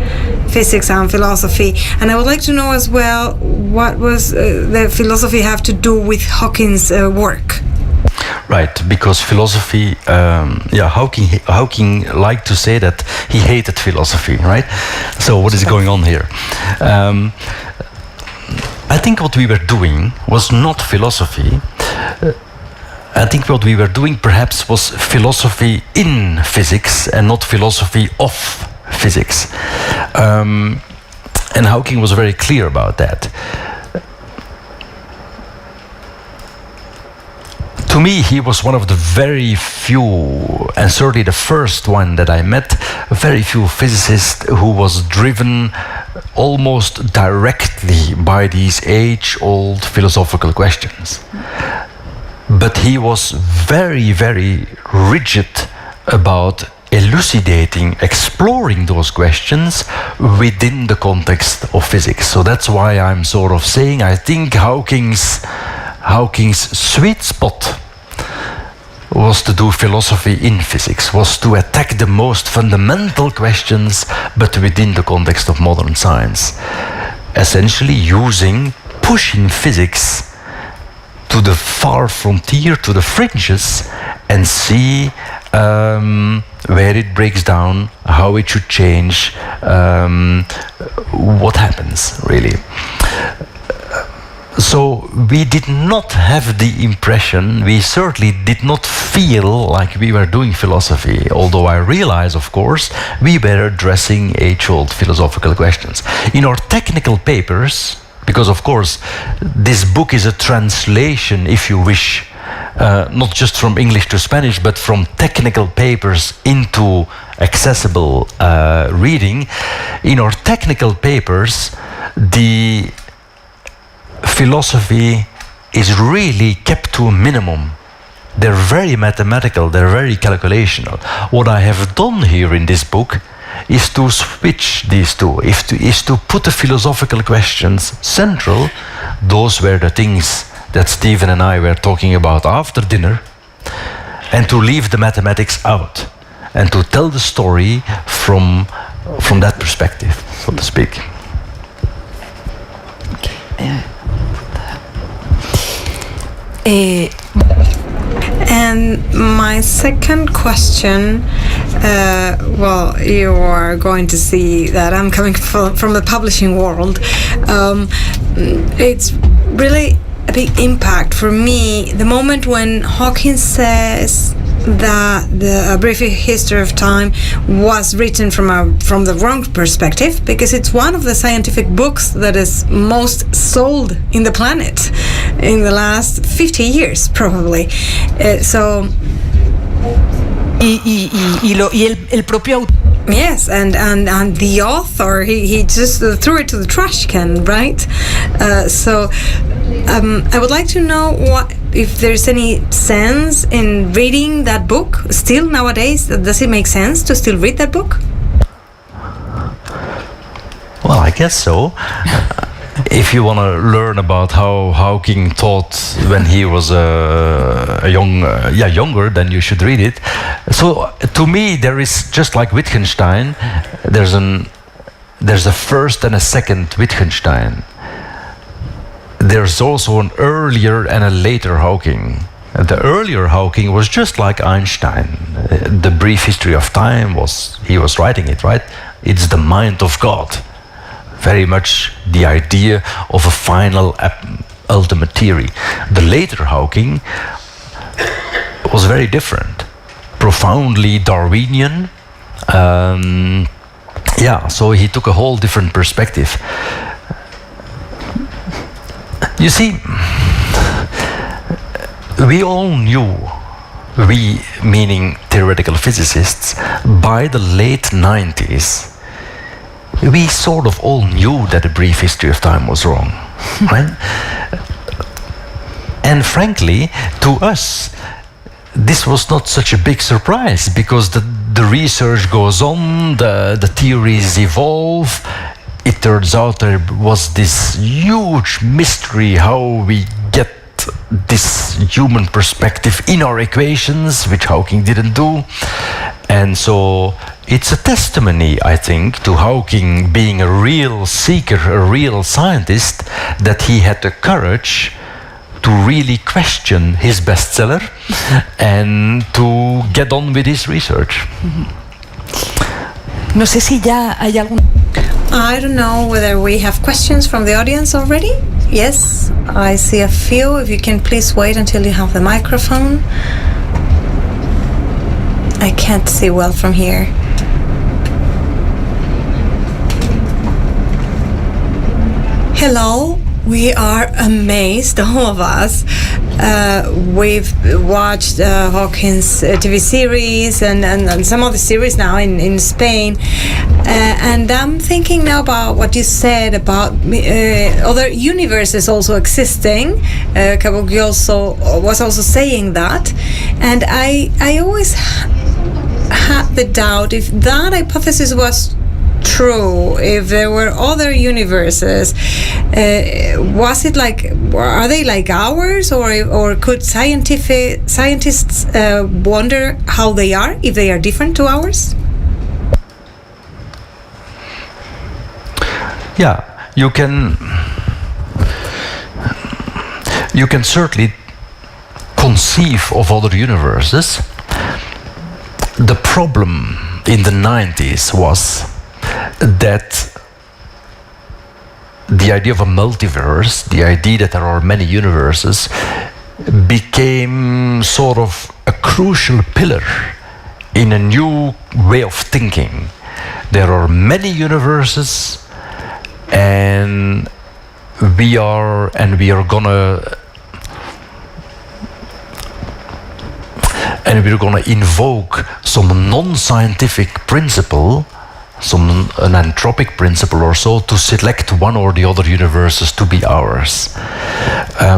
Speaker 2: physics and philosophy. And I would like to know as well, what was the philosophy have to do with Hawking's work?
Speaker 3: Right, because philosophy, Hawking liked to say that he hated philosophy, right? So what is going on here? I think what we were doing was not philosophy. I think what we were doing perhaps was philosophy in physics and not philosophy of physics. And Hawking was very clear about that. To me, he was one of the very few, and certainly the first one that I met, very few physicists who was driven almost directly by these age-old philosophical questions. But he was very, very rigid about elucidating, exploring those questions within the context of physics. So that's why I'm sort of saying I think Hawking's sweet spot was to do philosophy in physics, was to attack the most fundamental questions, but within the context of modern science. Essentially pushing physics to the far frontier, to the fringes, and see where it breaks down, how it should change, what happens, really. So we did not have the impression, we certainly did not feel like we were doing philosophy, although I realize, of course, we were addressing age-old philosophical questions. In our technical papers, because of course this book is a translation, if you wish, not just from English to Spanish, but from technical papers into accessible reading. In our technical papers, the philosophy is really kept to a minimum. They're very mathematical, they're very calculational. What I have done here in this book is to switch these two, is to put the philosophical questions central. Those were the things that Stephen and I were talking about after dinner, and to leave the mathematics out, and to tell the story from that perspective, so to speak.
Speaker 2: And my second question, well, you are going to see that I'm coming from the publishing world. It's really a big impact for me the moment when Hawking says that A Brief History of Time was written from the wrong perspective, because it's one of the scientific books that is most sold in the planet in the last 50 years, probably.
Speaker 5: El propio autor.
Speaker 2: Yes, and the author, he just threw it to the trash can, right? I would like to know if there's any sense in reading that book still nowadays. Does it make sense to still read that book?
Speaker 3: Well, I guess so. If you want to learn about how Hawking thought when he was younger, then you should read it. So to me, there is, just like Wittgenstein, there's a first and a second Wittgenstein. There's also an earlier and a later Hawking. The earlier Hawking was just like Einstein. The Brief History of Time he was writing it, right? It's the mind of God. Very much the idea of a final ultimate theory. The later Hawking was very different, profoundly Darwinian. So he took a whole different perspective. You see, we all knew, we meaning theoretical physicists, by the late 90s, we sort of all knew that the Brief History of Time was wrong, right? And frankly, to us, this was not such a big surprise, because the research goes on, the theories evolve. It turns out there was this huge mystery how we get this human perspective in our equations, which Hawking didn't do. And so it's a testimony, I think, to Hawking being a real seeker, a real scientist, that he had the courage to really question his bestseller and to get on with his research.
Speaker 4: No sé si ya hay algún...
Speaker 2: I don't know whether we have questions from the audience already. Yes, I see a few. If you can please wait until you have the microphone. I can't see well from here. Hello. We are amazed, all of us. We've watched Hawking's TV series and some of the series now in Spain. And I'm thinking now about what you said about other universes also existing. Kabuki was also saying that. And I always had the doubt if that hypothesis was true, if there were other universes, was it like, are they like ours, or could scientists wonder how they are, if they are different to ours?
Speaker 3: Yeah, you can certainly conceive of other universes. The problem in the 90s was that the idea of a multiverse, the idea that there are many universes, became sort of a crucial pillar in a new way of thinking. There are many universes, and we are gonna invoke some non-scientific principle, an anthropic principle or so, to select one or the other universes to be ours.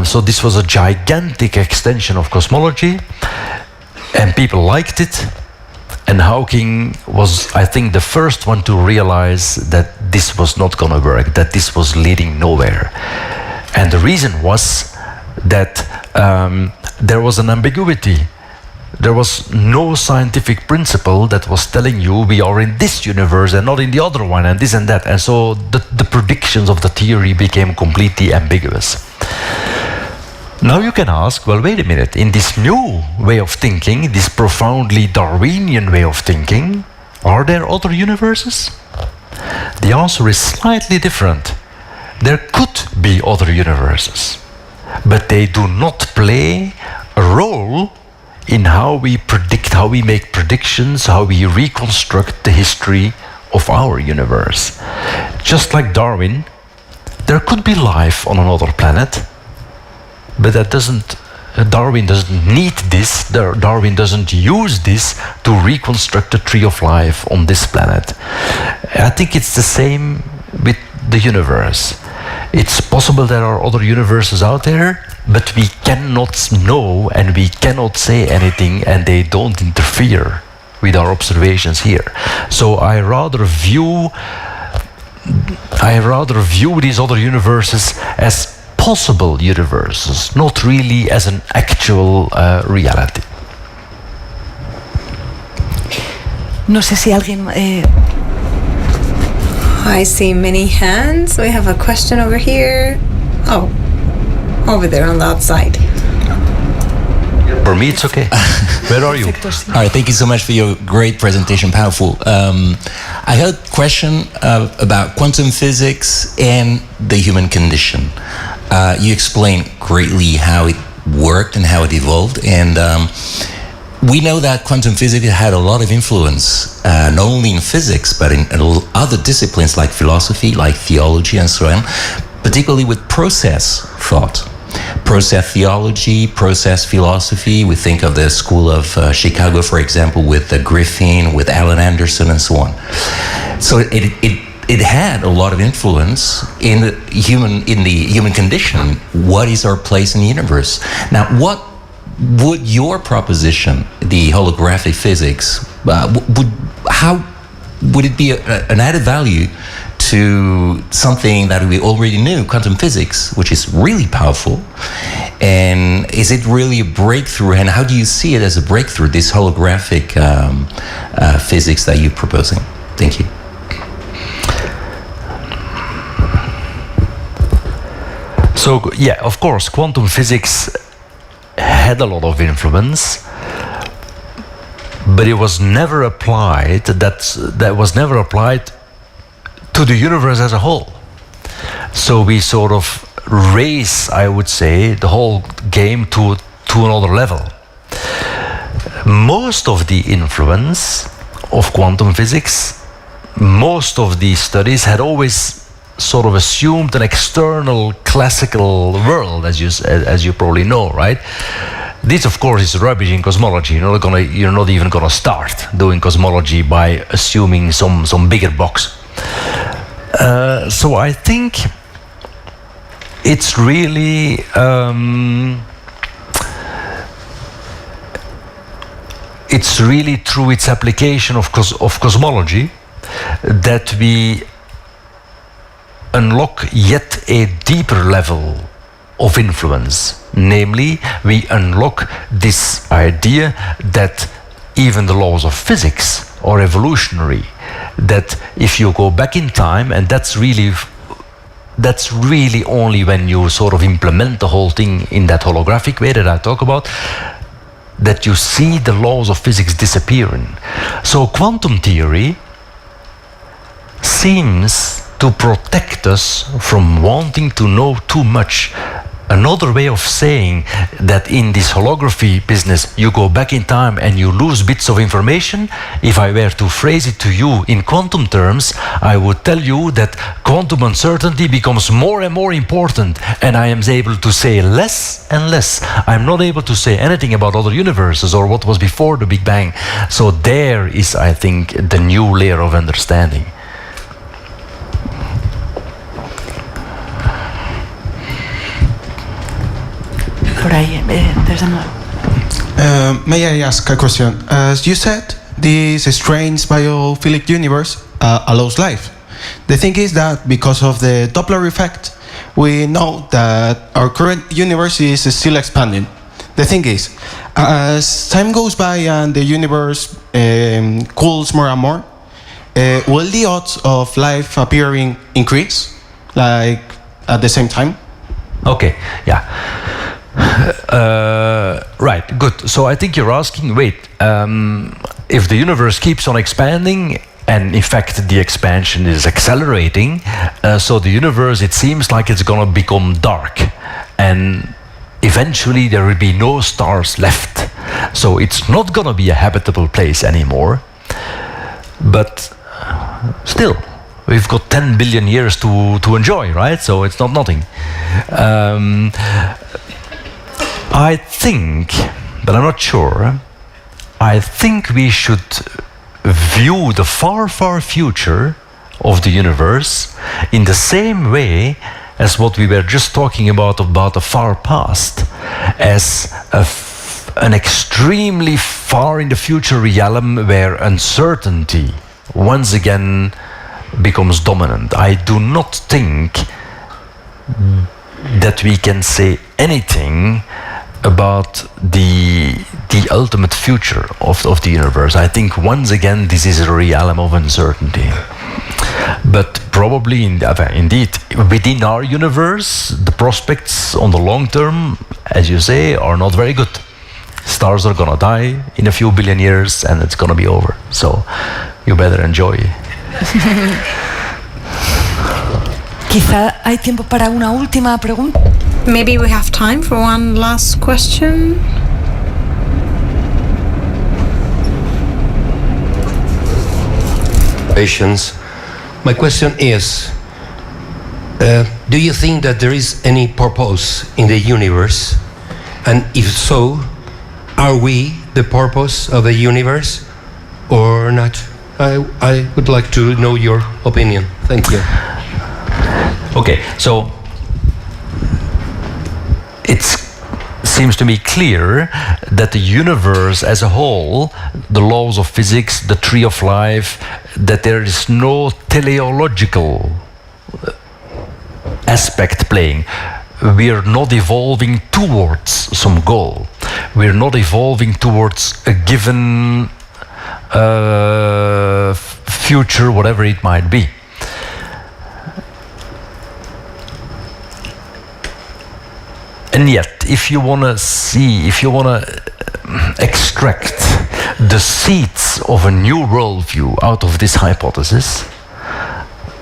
Speaker 3: So this was a gigantic extension of cosmology, and people liked it. And Hawking was, I think, the first one to realize that this was not going to work, that this was leading nowhere. And the reason was that there was an ambiguity. There was no scientific principle that was telling you we are in this universe and not in the other one, and this and that. And so the predictions of the theory became completely ambiguous. Now you can ask, well, wait a minute, in this new way of thinking, this profoundly Darwinian way of thinking, are there other universes? The answer is slightly different. There could be other universes, but they do not play a role in how we predict, how we make predictions, how we reconstruct the history of our universe. Just like Darwin, there could be life on another planet, but Darwin doesn't need this, Darwin doesn't use this to reconstruct the tree of life on this planet. I think it's the same with the universe. It's possible there are other universes out there, but we cannot know and we cannot say anything, and they don't interfere with our observations here. So I rather view these other universes as possible universes, not really as an actual reality.
Speaker 4: No sé si alguien...
Speaker 2: I see many hands. We have a question over here. Oh, over there on that side.
Speaker 3: For me, it's okay. Where are you?
Speaker 5: All right, thank you so much for your great presentation, powerful. I had a question about quantum physics and the human condition. You explained greatly how it worked and how it evolved, and we know that quantum physics had a lot of influence, not only in physics, but in other disciplines like philosophy, like theology, and so on, particularly with process thought. Process theology, process philosophy. We think of the School of Chicago, for example, with Griffin, with Alan Anderson, and so on. So it had a lot of influence in the human condition. What is our place in the universe? Now, what would your proposition, the holographic physics, how would it be an added value to something that we already knew, quantum physics, which is really powerful? And is it really a breakthrough? And how do you see it as a breakthrough, this holographic physics that you're proposing? Thank you.
Speaker 3: So, yeah, of course, quantum physics had a lot of influence, but it was never applied, that was never applied to the universe as a whole. So we sort of raise, I would say, the whole game to another level. Most of the influence of quantum physics, most of these studies had always sort of assumed an external classical world, as you probably know, right? This, of course, is rubbish in cosmology. You're not even gonna start doing cosmology by assuming some bigger box. So I think it's really through its application of cosmology that we unlock yet a deeper level of influence. Namely, we unlock this idea that even the laws of physics are evolutionary, that if you go back in time, and that's really only when you sort of implement the whole thing in that holographic way that I talk about, that you see the laws of physics disappearing. So quantum theory seems to protect us from wanting to know too much. Another way of saying that in this holography business, you go back in time and you lose bits of information. If I were to phrase it to you in quantum terms, I would tell you that quantum uncertainty becomes more and more important, and I am able to say less and less. I'm not able to say anything about other universes or what was before the Big Bang. So there is, I think, the new layer of understanding.
Speaker 4: There's another.
Speaker 6: May I ask a question? As you said, this strange biophilic universe allows life. The thing is that because of the Doppler effect, we know that our current universe is still expanding. The thing is, as time goes by and the universe cools more and more, will the odds of life appearing increase, like at the same time?
Speaker 3: Okay, yeah. Right, good. So I think you're asking, wait, if the universe keeps on expanding, and in fact the expansion is accelerating, so the universe, it seems like it's gonna become dark, and eventually there will be no stars left. So it's not gonna be a habitable place anymore, but still, we've got 10 billion years to enjoy, right? So it's not nothing. I think, but I'm not sure, I think we should view the far, far future of the universe in the same way as what we were just talking about the far past, as an extremely far in the future realm where uncertainty once again becomes dominant. I do not think that we can say anything about the ultimate future of the universe. I think once again this is a realm of uncertainty. But probably indeed within our universe the prospects on the long term, as you say, are not very good. Stars are gonna die in a few billion years and it's gonna be over. So you better enjoy.
Speaker 4: Quizá hay tiempo para una última pregunta.
Speaker 2: Maybe we have time for one last question.
Speaker 7: Patience. My question is, do you think that there is any purpose in the universe? And if so, are we the purpose of the universe or not? I would like to know your opinion. Thank you.
Speaker 3: Okay, so it seems to me clear that the universe as a whole, the laws of physics, the tree of life, that there is no teleological aspect playing. We are not evolving towards some goal. We are not evolving towards a given future, whatever it might be. And yet, if you want to extract the seeds of a new worldview out of this hypothesis,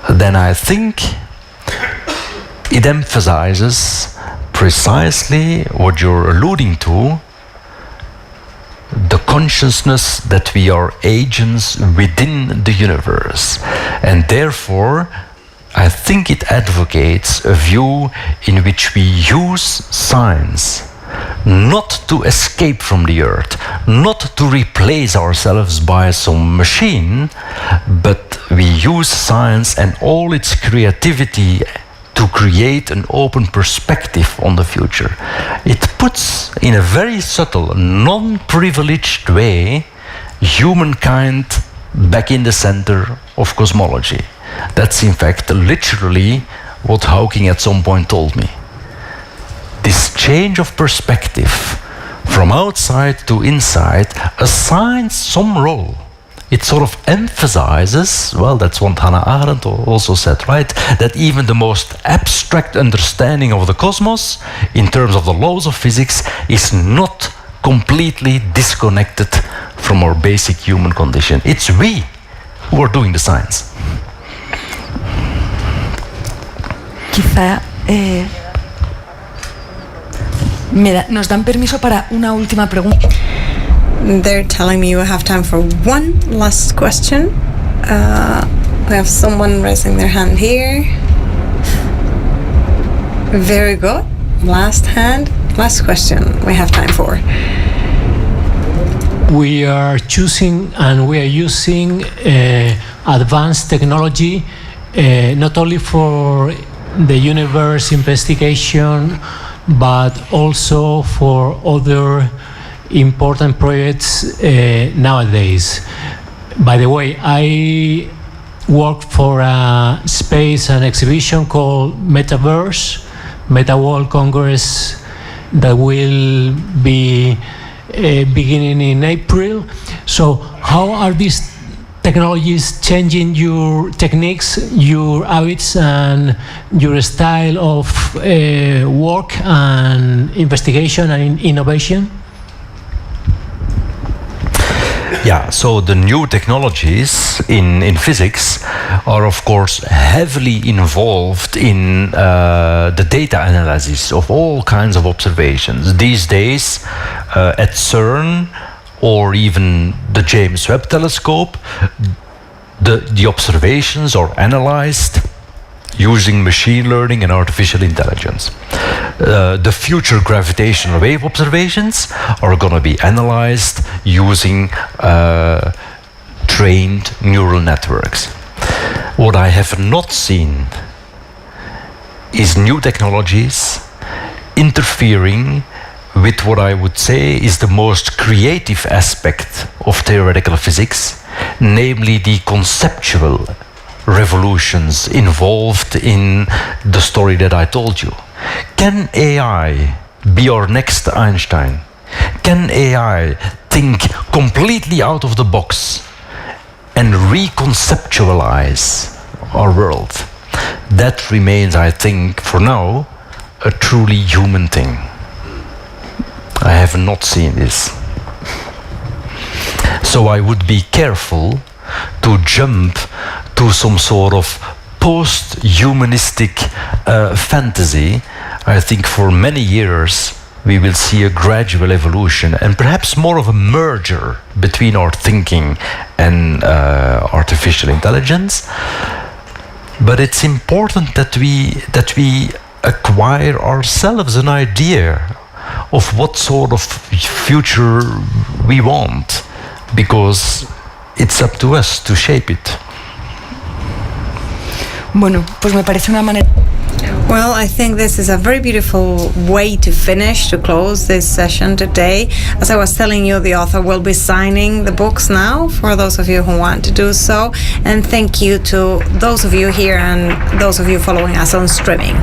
Speaker 3: then I think it emphasizes precisely what you're alluding to, the consciousness that we are agents within the universe. And therefore, I think it advocates a view in which we use science not to escape from the earth, not to replace ourselves by some machine, but we use science and all its creativity to create an open perspective on the future. It puts, in a very subtle, non-privileged way, humankind back in the center of cosmology. That's in fact literally what Hawking at some point told me. This change of perspective from outside to inside assigns some role. It sort of emphasizes, well, that's what Hannah Arendt also said, right? That even the most abstract understanding of the cosmos, in terms of the laws of physics, is not completely disconnected from our basic human condition. It's we who are doing the science.
Speaker 4: Quizá nos dan permiso para una última pregunta.
Speaker 2: They're telling me we have time for one last question. We have someone raising their hand here. Very good. Last hand, last question we have time for.
Speaker 8: We are choosing and we are using advanced technology not only for the universe investigation, but also for other important projects nowadays. By the way, I work for a space and exhibition called Metaverse, Meta World Congress, that will be beginning in April. So how are these technologies changing your techniques, your habits, and your style of work and investigation and innovation?
Speaker 3: Yeah, so the new technologies in physics are of course heavily involved in the data analysis of all kinds of observations. These days at CERN or even the James Webb Telescope, the observations are analyzed using machine learning and artificial intelligence. The future gravitational wave observations are going to be analyzed using trained neural networks. What I have not seen is new technologies interfering with what I would say is the most creative aspect of theoretical physics, namely the conceptual revolutions involved in the story that I told you. Can AI be our next Einstein? Can AI think completely out of the box and reconceptualize our world? That remains, I think, for now, a truly human thing. I have not seen this. So I would be careful to jump to some sort of post-humanistic fantasy. I think for many years we will see a gradual evolution and perhaps more of a merger between our thinking and artificial intelligence. But it's important that we acquire ourselves an idea of what sort of future we want, because it's up to us to shape it.
Speaker 4: Bueno, pues me parece una manera.
Speaker 2: Well, I think this is a very beautiful way to finish, to close this session today. As I was telling you, the author will be signing the books now for those of you who want to do so. And thank you to those of you here and those of you following us on streaming.